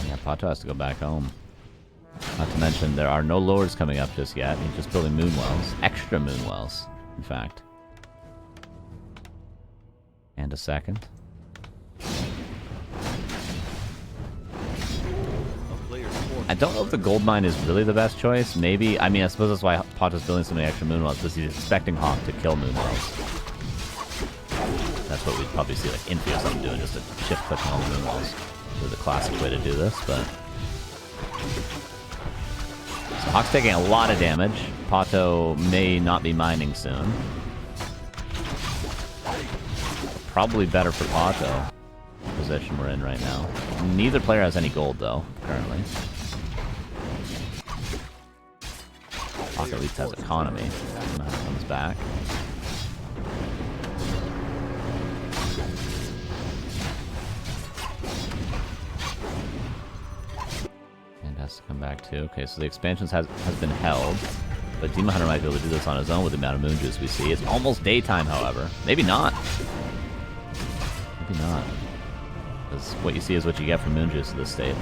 Yeah, PaTo has to go back home. Not to mention there are no lords coming up just yet. He's just building moon wells. Extra moon wells, in fact. And a second. I don't know if the gold mine is really the best choice. Maybe. I mean, I suppose that's why PaTo's building so many extra moon wells, because he's expecting HawK to kill moon wells. That's what we'd probably see like Infi or something doing, just a shift click on all the moon wells. This is the classic way to do this, but... So HawK's taking a lot of damage. PaTo may not be mining soon. Probably better for PaTo, the position we're in right now. Neither player has any gold, though, currently. HawK at least has economy. I don't know how it comes back. And has to come back, too. Okay, so the expansions has been held. But Demon Hunter might be able to do this on his own with the amount of moon juice we see. It's almost daytime, however. Maybe not. Maybe not. Because what you see is what you get from moon juice in this state.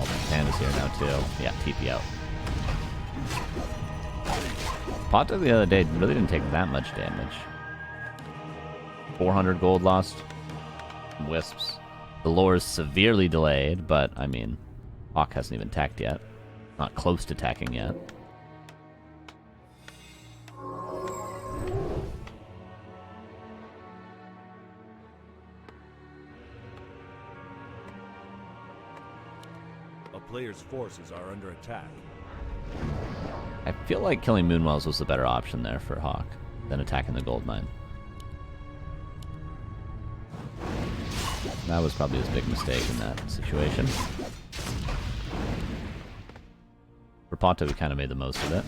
Oh, Panda's here now too. Yeah, TP out. PaTo the other day really didn't take that much damage. 400 gold lost. Wisps. The lore is severely delayed, but I mean, HawK hasn't even tacked yet. Not close to tacking yet. A A player's forces are under attack. I feel like killing Moonwells was the better option there for HawK than attacking the gold mine. That was probably his big mistake in that situation. For PaTo, we kind of made the most of it.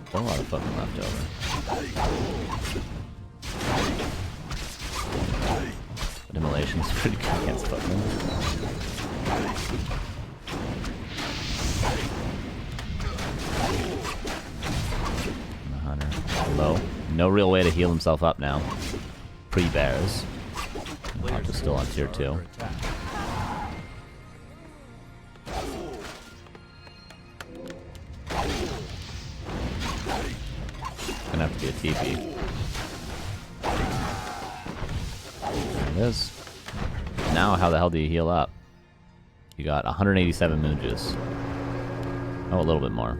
Still a lot of footmen left over. But Immolation's pretty good against footmen. The Hunter. Low. No real way to heal himself up now. Pre-bears. PaTo's still on tier 2. Gonna have to be a TP. There it is. Now, how the hell do you heal up? You got 187 moon juice. Oh, a little bit more.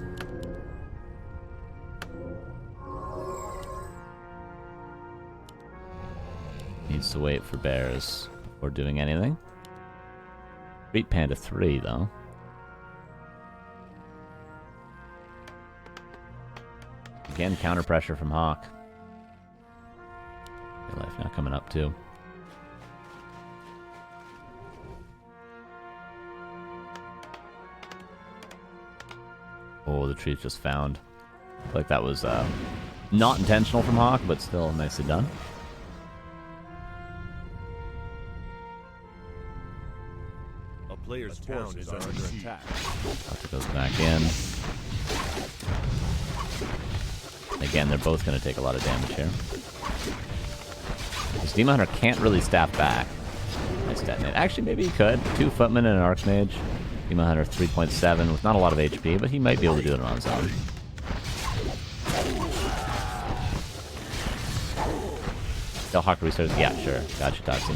Needs to wait for bears before doing anything. Beat Panda 3, though. Again, counter pressure from HawK. Your life now coming up too. Oh, the tree's just found. I feel like that was not intentional from HawK, but still nicely done. A player's forces are under attack. PaTo goes back in. Again, they're both going to take a lot of damage here. This Demon Hunter can't really staff back. Nice detonate. Actually, maybe he could. 2 footmen and an Archmage. Demon Hunter 3.7 with not a lot of HP, but he might be able to do it on his own. Still HawK restarts? Yeah, sure. Gotcha, Toxie.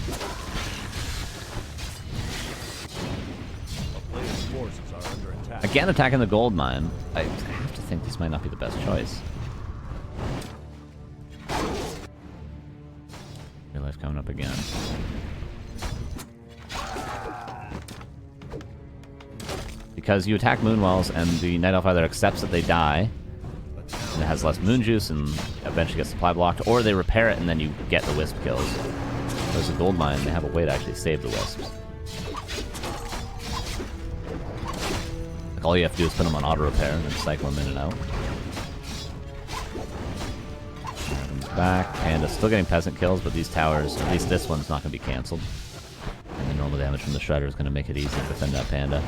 A player's forces are under attack. Again, attacking the gold mine. I have to think this might not be the best choice. Your life coming up again. Because you attack Moonwells and the Night Elf either accepts that they die and it has less moon juice and eventually gets supply blocked, or they repair it and then you get the wisp kills. There's a gold mine, they have a way to actually save the wisps. Like all you have to do is put them on auto repair and then cycle them in and out. Back, Panda's still getting peasant kills, but these towers, at least this one's not going to be cancelled. And the normal damage from the Shredder is going to make it easy to defend that Panda.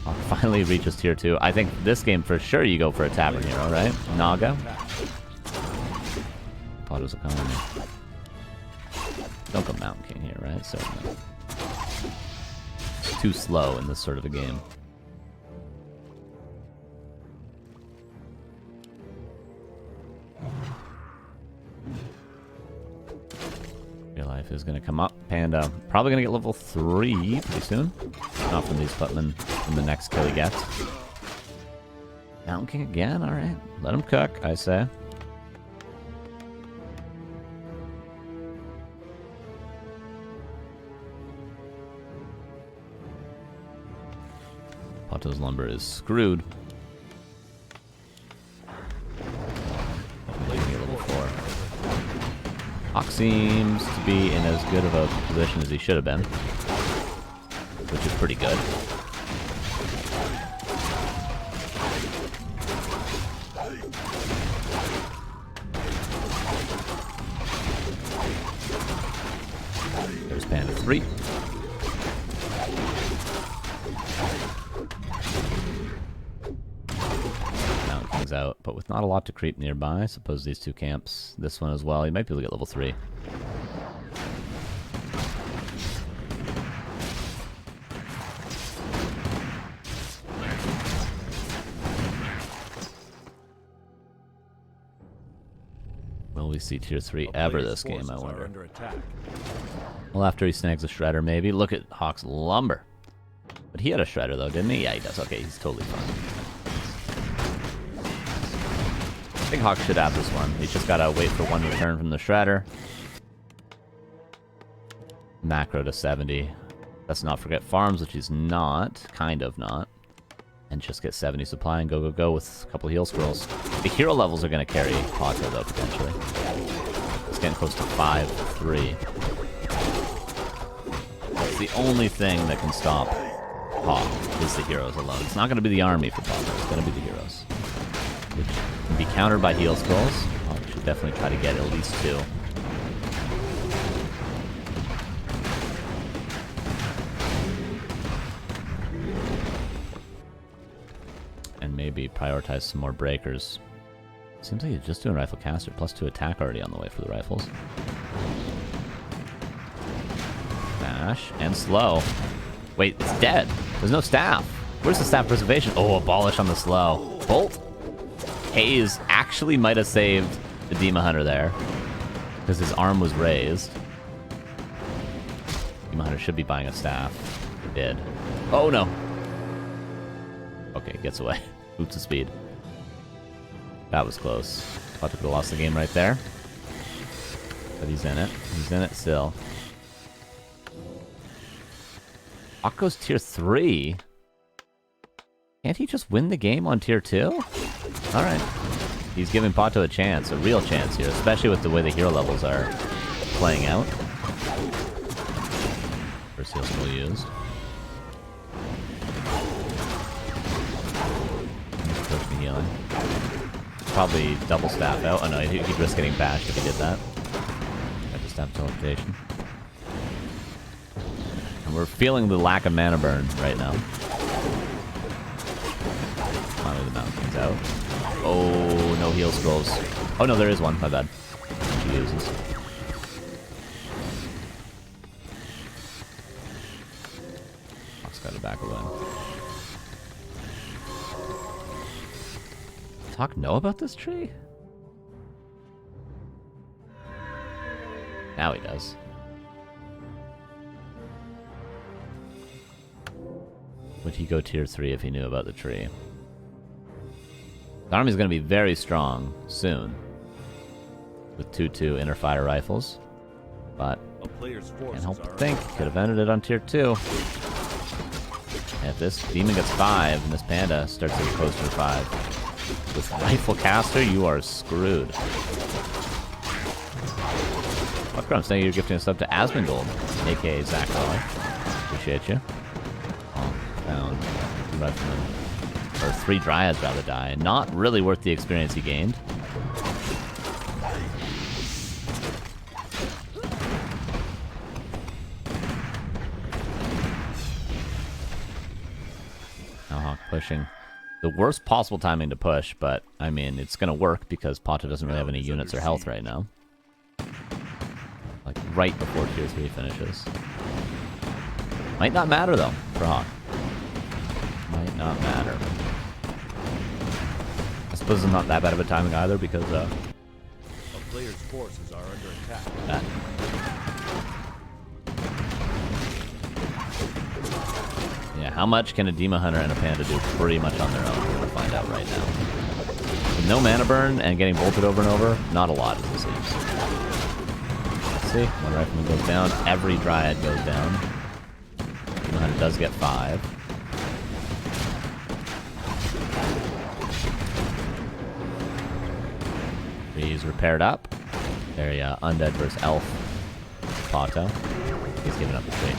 HawK finally reaches tier 2. I think this game for sure you go for a Tavern Hero, right? Naga. PaTo's economy. Don't go Mountain King here, right? Certainly. It's too slow in this sort of a game. Your life is going to come up. Panda probably going to get level 3 pretty soon. Not from these footmen from the next kill he gets. Mountain King again? Alright. Let him cook, I say. PaTo's lumber is screwed. HawK seems to be in as good of a position as he should have been, which is pretty good. There's Panda 3. Out, but with not a lot to creep nearby. I suppose these two camps, this one as well, you might be able to get level 3. Will we see tier 3 ever this game, I wonder? Well, after he snags a Shredder, maybe. Look at HawK's lumber. But he had a Shredder, though, didn't he? Yeah, he does. Okay, he's totally fine. I think HawK should have this one. He's just gotta wait for one return from the Shredder. macro to 70. Let's not forget farms, which he's not. Kind of not. And just get 70 supply and go with a couple heal scrolls. The hero levels are going to carry PaTo, though, potentially. It's getting close to 5-3. That's the only thing that can stop HawK, is the heroes alone. It's not going to be the army for PaTo. It's going to be the heroes. Which can be countered by heal scrolls. HawK should definitely try to get at least 2. And maybe prioritize some more breakers. Seems like he's just doing rifle caster, +2 attack already on the way for the rifles. Dash, and slow. Wait, it's dead. There's no staff. Where's the staff preservation? Oh, abolish on the slow. Bolt? Haze actually might have saved the Demon Hunter there, because his arm was raised. Demon Hunter should be buying a staff. He did. Oh, no. Okay, gets away. Boots of speed. That was close. Thought we could have lost the game right there. But he's in it. He's in it still. HawK goes tier 3. Can't he just win the game on tier 2? Alright. He's giving PaTo a chance, a real chance here, especially with the way the hero levels are playing out. First heal skill used. Push me healing. Probably double staff out. Oh no, he'd risk getting bashed if he did that. Got the staff teleportation. And we're feeling the lack of mana burn right now. Finally the mountain comes out. Oh, no heal scrolls. Oh no, there is one. My bad. She uses. HawK's got to back away. Does HawK know about this tree? Now he does. Would he go tier 3 if he knew about the tree? The army's going to be very strong soon. With 2-2 inner fire rifles. But can't help but think. Could have ended it on tier 2. And if this demon gets 5 and this panda starts to post tier 5. With rifle caster, you are screwed. Warcraft, saying you're gifting us up to Asmongold, aka Zach Dollar. Appreciate you. Oh, found 2 riflemen. Or 3 dryads rather die. Not really worth the experience he gained. Now HawK pushing. The worst possible timing to push, but I mean, it's gonna work because PaTo doesn't really have any units or health right now. Like right before tier 3 finishes. Might not matter though for HawK. Might not matter. I suppose it's not that bad of a timing either because a player's forces are under attack. Yeah, how much can a Demon Hunter and a Panda do pretty much on their own? We're gonna find out right now. With no mana burn and getting bolted over and over, not a lot as it seems. Let's see, one rifleman goes down, every Dryad goes down. Demon Hunter does get 5. He's repaired up. Very undead versus elf. PaTo. He's giving up the trade.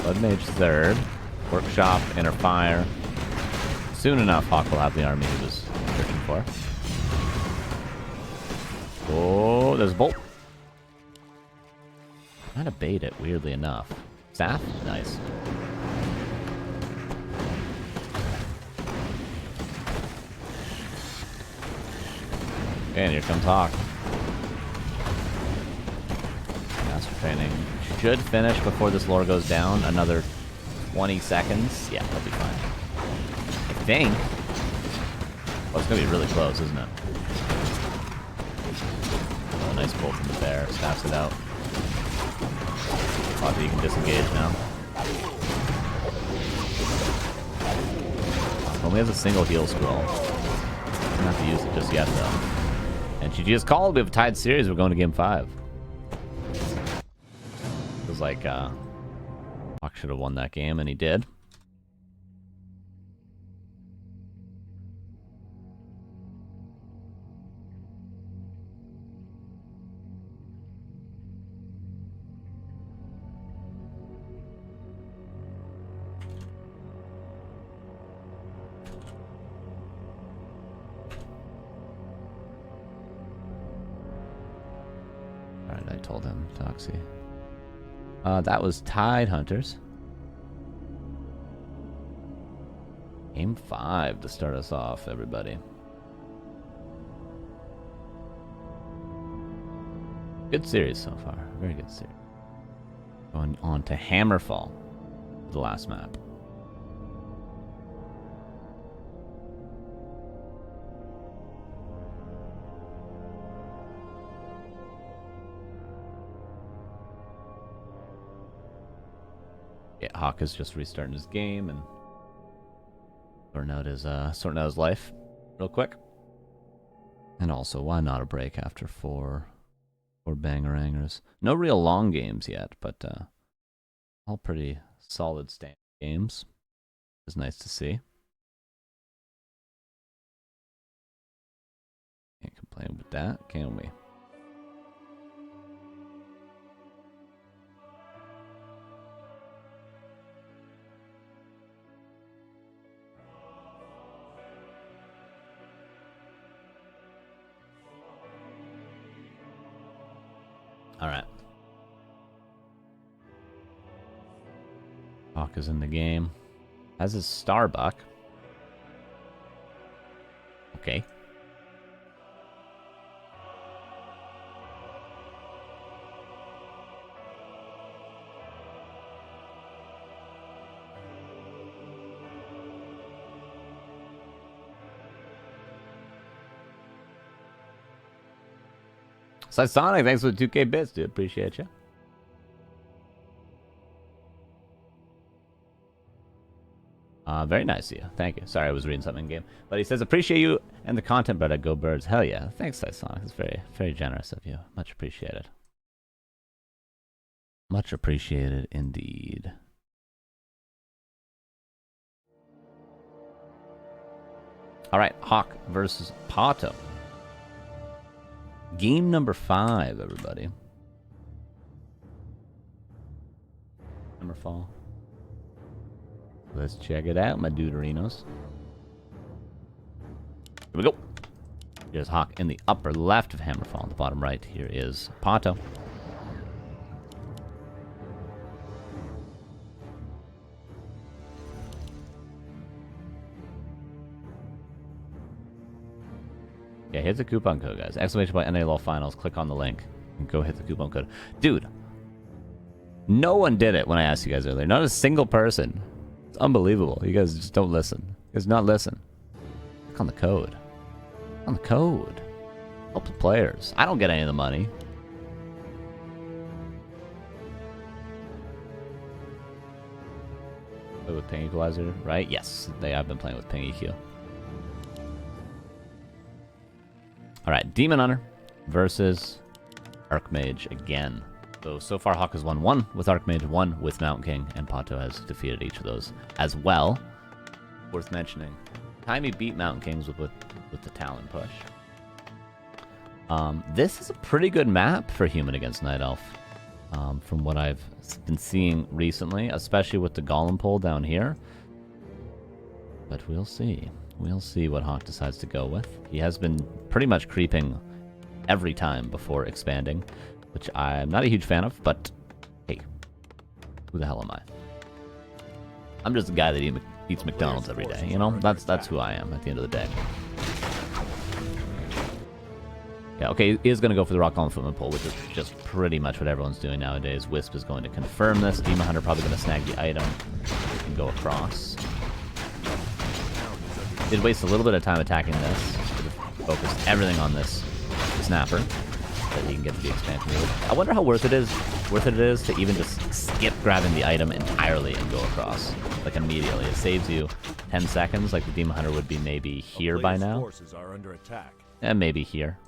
Blood Mage 3rd. Workshop, Inner Fire. Soon enough, HawK will have the army he was searching for. Oh, there's a bolt. Trying to bait it, weirdly enough. Staff? Nice. Okay, and here comes HawK. Master training should finish before this lore goes down. Another 20 seconds. Yeah, that'll be fine. I think. Well, it's gonna be really close, isn't it? Oh, nice bolt from the bear. Snaps it out. PaTo, you can disengage now. Only has a single heal scroll. Doesn't have to use it just yet, though. And GG is called. We have a tied series. We're going to game 5. Feels like HawK should have won that game, and he did. Alright, I told him, Toxie. That was Tide Hunters. Game 5 to start us off, everybody. Good series so far. Very good series. Going on to Hammerfall, the last map. Yeah, HawK is just restarting his game and sorting out his life real quick. And also, why not a break after four bangerangers? No real long games yet, but all pretty solid standard games. It's nice to see. Can't complain with that, can we? All right. HawK is in the game. Has his Starbuck. Okay. Sonic, thanks for the 2K bits, dude. Appreciate you. Very nice of you. Thank you. Sorry, I was reading something in game. But he says, appreciate you and the content, brother. Go Birds. Hell yeah. Thanks, Sonic. It's very, very generous of you. Much appreciated. Much appreciated indeed. All right, HawK versus PaTo. Game number 5, everybody. Hammerfall. Let's check it out, my duderinos. Here we go. Here's HawK in the upper left of Hammerfall. On the bottom right, here is PaTo. Yeah, hit the coupon code, guys. Exclamation point NA LUL Finals. Click on the link and go hit the coupon code. Dude, no one did it when I asked you guys earlier. Not a single person. It's unbelievable. You guys just don't listen. You guys not listen. Click on the code. Click on the code. Help the players. I don't get any of the money. Play with Ping Equalizer, right? Yes, they have been playing with Ping EQ. Alright, Demon Hunter versus Archmage again. So far HawK has won 1 with Archmage, 1 with Mountain King, and PaTo has defeated each of those as well. Worth mentioning, time he beat Mountain Kings with the Talon push. This is a pretty good map for Human against Night Elf, from what I've been seeing recently, especially with the Golem pull down here. But we'll see. We'll see what HawK decides to go with. He has been pretty much creeping every time before expanding, which I'm not a huge fan of, but hey, who the hell am I? I'm just a guy that eats McDonald's every day, you know? That's who I am at the end of the day. Yeah, okay, he is going to go for the Rock Golem Footman pull, which is just pretty much what everyone's doing nowadays. Wisp is going to confirm this. Demon Hunter probably going to snag the item and go across. Did waste a little bit of time attacking this. Focused everything on this Snapper. that he can get to the expansion. I wonder how worth it is to even just skip grabbing the item entirely and go across, like immediately. It saves you 10 seconds, like the Demon Hunter would be maybe here by now. Forces are under attack. And maybe here.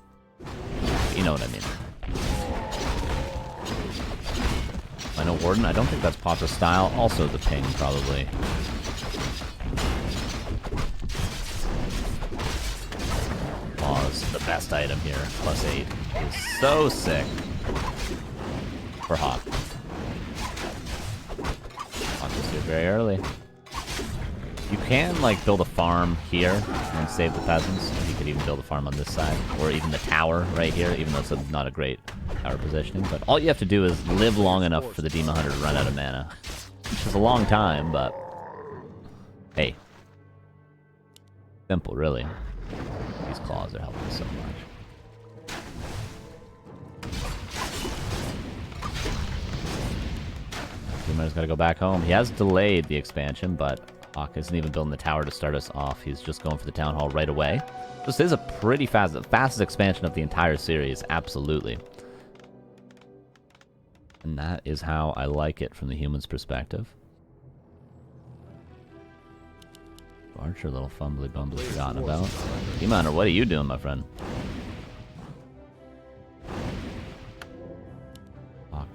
You know what I mean. I know Warden, I don't think that's PaTo's style. Also the ping, probably. Pause, the best item here. +8 is so sick for HawK. HawK just do it very early. You can, like, build a farm here and save the peasants. You could even build a farm on this side. Or even the tower right here, even though it's not a great tower positioning. But all you have to do is live long enough for the Demon Hunter to run out of mana. Which is a long time, but... hey. Simple, really. These claws are helping so much. Demon Hunter's gotta go back home. He has delayed the expansion, but... HawK isn't even building the tower to start us off. He's just going for the town hall right away. This is a pretty fast, the fastest expansion of the entire series, absolutely. And that is how I like it from the human's perspective. Archer, little fumbly bumbly forgotten about. Demon Hunter, what are you doing, my friend? HawK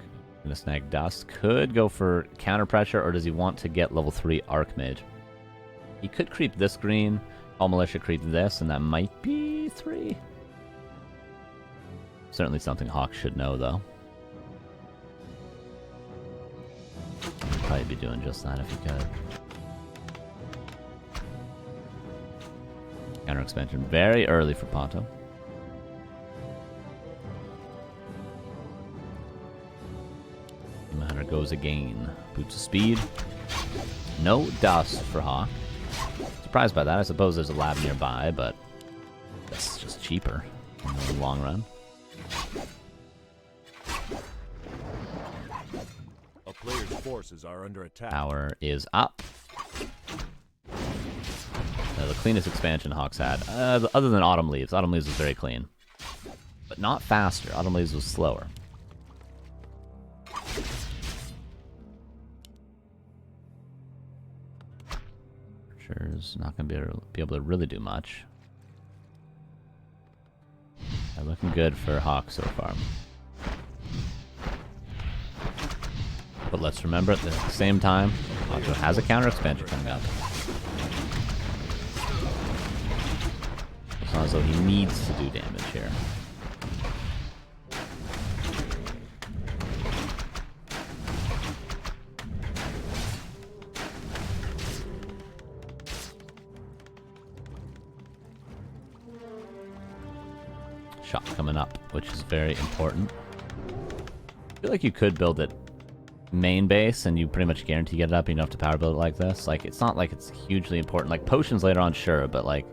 gonna snag dust. Could go for counter pressure, or does he want to get level 3 Archmage? He could creep this green, all militia creep this, and that might be 3. Certainly something HawK should know, though. He'd probably be doing just that if he could. Counter expansion very early for PaTo. Demon Hunter goes again. Boots of speed. No dust for HawK. Surprised by that. I suppose there's a lab nearby, but that's just cheaper in the long run. A player's forces are under attack. Tower is up. The cleanest expansion HawK's had, other than Autumn Leaves. Autumn Leaves was very clean, but not faster. Autumn Leaves was slower. Archer's not going to be able to really do much. They're looking good for HawK so far. But let's remember at the same time, PaTo has a counter expansion coming up. It's not as though he needs to do damage here. Shot coming up, which is very important. I feel like you could build it main base and you pretty much guarantee get it up. You don't have to power build it like this. Like, it's not like it's hugely important. Like, potions later on, sure, but like,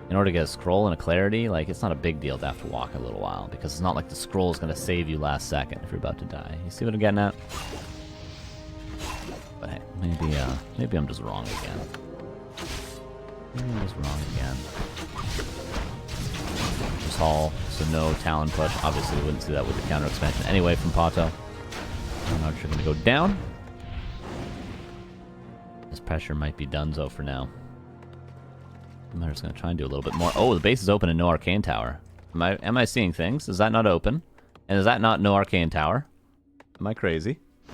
in order to get a scroll and a clarity, like, it's not a big deal to have to walk a little while, because it's not like the scroll is going to save you last second if you're about to die. You see what I'm getting at? But hey, maybe I'm just wrong again. Maybe I'm just wrong again. Just haul, so no Talon push. Obviously, we wouldn't see that with the counter expansion anyway from PaTo. Archer going to go down. This pressure might be donezo for now. I'm just going to try and do a little bit more. Oh, the base is open and no arcane tower. Am I seeing things? Is that not open? And is that not no arcane tower? Am I crazy? A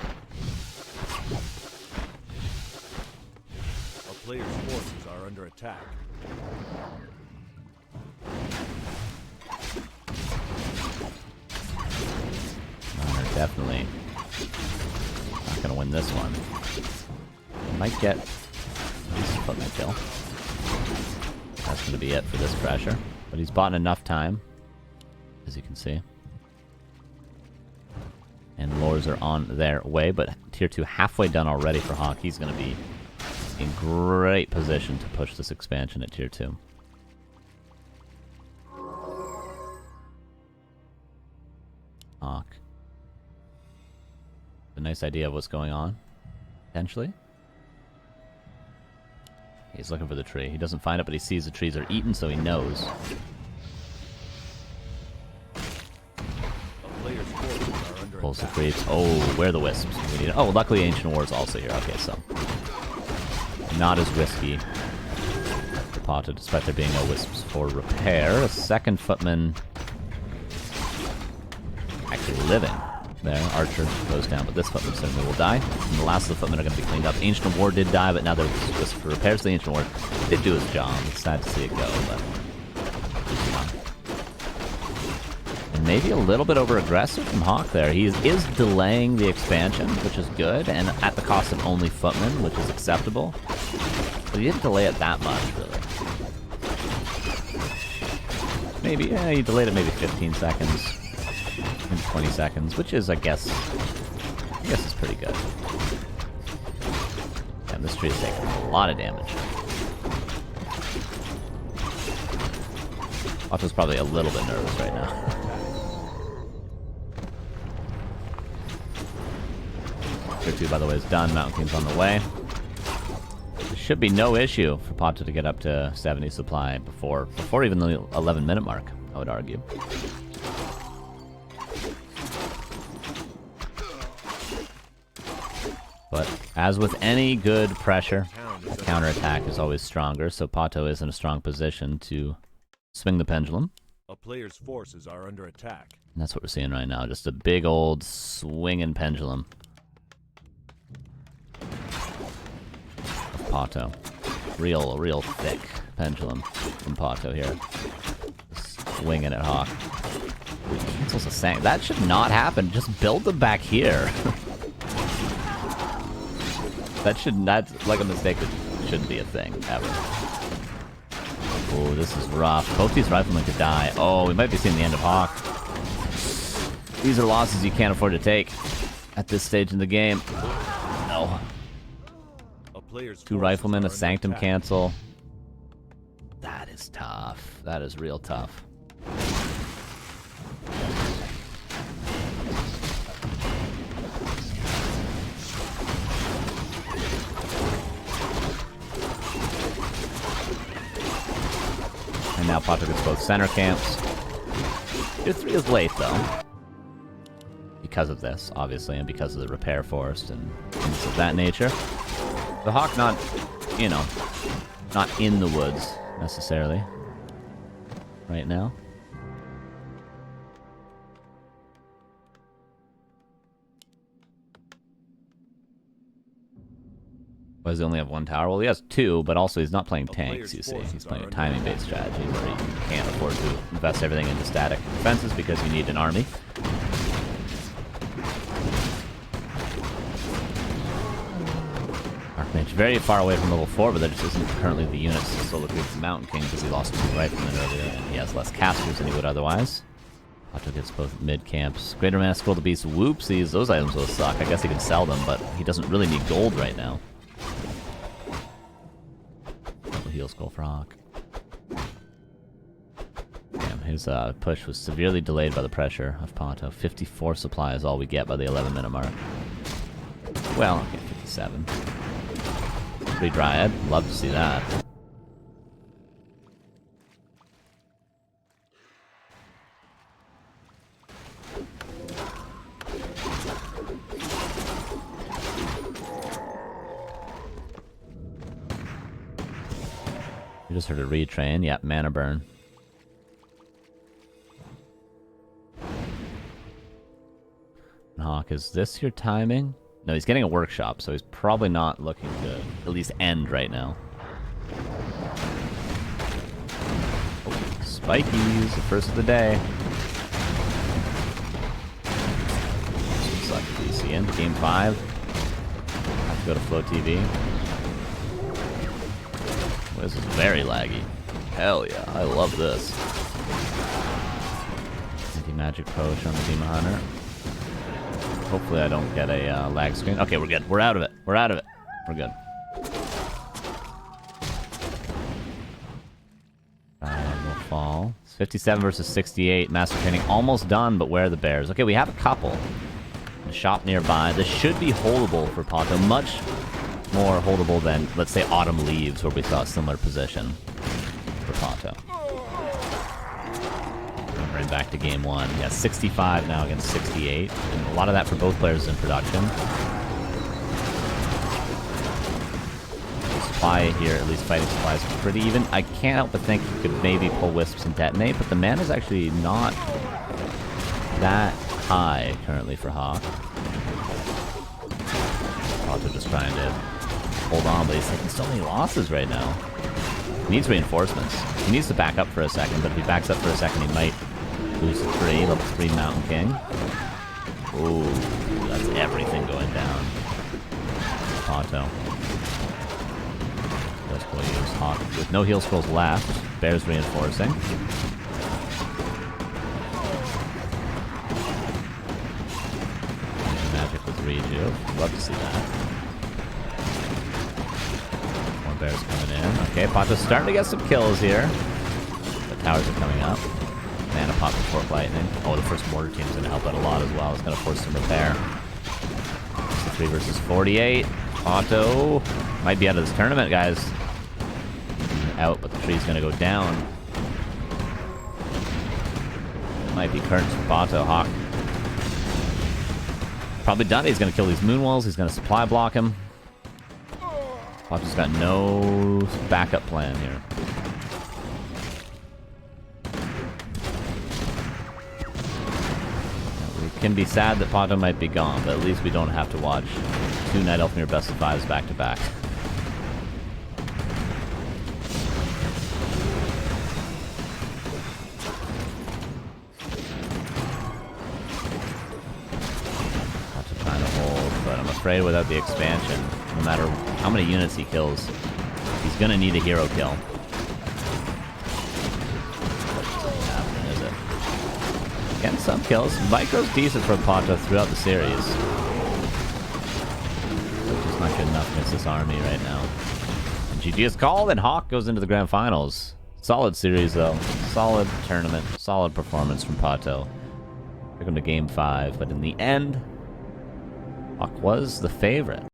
player's forces are under attack. Definitely not going to win this one. Might get footman kill. That's going to be it for this pressure. But he's bought in enough time, as you can see. And lures are on their way, but tier 2 halfway done already for HawK. He's going to be in great position to push this expansion at tier 2. HawK. A nice idea of what's going on, potentially. He's looking for the tree. He doesn't find it, but he sees the trees are eaten, so he knows. Pulls the creeps. Oh, where are the wisps? We need. Oh, luckily Ancient Ward's also here. Okay, so not as risky for PaTo, despite there being no wisps for repair. A second footman actually living there. Archer goes down, but this footman certainly will die. And the last of the footmen are going to be cleaned up. Ancient Ward did die, but now there's wisp for repairs. The Ancient Ward did do his job. It's sad to see it go, but and maybe a little bit over-aggressive from HawK there. He is delaying the expansion, which is good, and at the cost of only footmen, which is acceptable. But he didn't delay it that much, really. Maybe, yeah, he delayed it maybe 15 seconds. Maybe 20 seconds, which is, I guess is pretty good. And this tree is taking a lot of damage. PaTo's probably a little bit nervous right now. Tier 2, by the way, is done. Mountain King's on the way. There should be no issue for PaTo to get up to 70 supply before even the 11-minute mark, I would argue. But as with any good pressure, a counterattack is always stronger, so PaTo is in a strong position to swing the pendulum. A player's forces are under attack. And that's what we're seeing right now, just a big old swinging pendulum of PaTo. Real thick pendulum from PaTo here. Swinging at HawK. Cancels a sank. That should not happen. Just build them back here. That's like a mistake that shouldn't be a thing, ever. Oh, this is rough. Both these riflemen could die. Oh, we might be seeing the end of HawK. These are losses you can't afford to take at this stage in the game. No. Two riflemen, a Sanctum cancel. That is tough. That is real tough. And now PaTo gets both center camps. Tier 3 is late, though. Because of this, obviously, and because of the repair forest and things of that nature. The HawK not, not in the woods, necessarily, right now. Why does he only have one tower? Well, he has two, but also he's not playing tanks, you see. He's playing a timing-based strategy where you can't afford to invest everything into static defenses because you need an army. Archmage very far away from level 4, but there just isn't currently the units to solo creep the Mountain King because he lost 2 riflemen earlier, and he has less casters than he would otherwise. PaTo gets both mid-camps. Greater Mana Scroll to Beast. Whoopsies, those items will suck. I guess he can sell them, but he doesn't really need gold right now. Heal skull for HawK. Damn, his push was severely delayed by the pressure of PaTo. 54 supply is all we get by the 11-minute mark. Well, okay, 57. Pretty Dryad. Love to see that. We just heard a retrain. Yep, mana burn. And HawK, is this your timing? No, he's getting a workshop, so he's probably not looking to at least end right now. Oh, Spikies, the first of the day. Select DC in. Game 5. Have to go to Flow TV. This is very laggy. Hell yeah, I love this. Anti-magic potion on the Demon Hunter. Hopefully I don't get a lag screen. Okay, we're good. We're out of it. We're out of it. We're good. We'll fall. It's 57 versus 68. Master Training almost done, but where are the bears? Okay, we have a couple. A shop nearby. This should be holdable for PaTo. Much more holdable than, let's say, Autumn Leaves, where we saw a similar position for PaTo. Remembering back to game 1. Yeah, 65 now against 68. And a lot of that for both players in production. Supply here, at least fighting supply, is pretty even. I can't help but think you could maybe pull Wisps and detonate, but the mana is actually not that high currently for HawK. PaTo just trying to hold on, but he's taking so many losses right now. He needs reinforcements. He needs to back up for a second, but if he backs up for a second, he might lose to 3, level 3 Mountain King. Ooh, that's everything going down. PaTo. Let's go use HawK with no heal scrolls left. Bear's reinforcing. Magic with rejuve. Love to see that. More bears coming in. Okay, PaTo's starting to get some kills here. The towers are coming up. Mana pop with Fork Lightning. Oh, the first mortar team's going to help out a lot as well. It's going to force some repair. 63 versus 48. PaTo might be out of this tournament, guys. Out, but the tree's going to go down. Might be curtains for PaTo. HawK probably done. He's going to kill these moon walls. He's going to supply block him. PaTo's got no backup plan here. We can be sad that PaTo might be gone, but at least we don't have to watch 2 Night Elf Mirror best of 5s back to back. Afraid without the expansion, no matter how many units he kills, he's gonna need a hero kill. Is it? Getting some kills. Micro's decent for PaTo throughout the series. Just not good enough against this army right now. And GG is called, and HawK goes into the grand finals. Solid series though. Solid tournament. Solid performance from PaTo. Took him to game 5, but in the end, HawK was the favorite.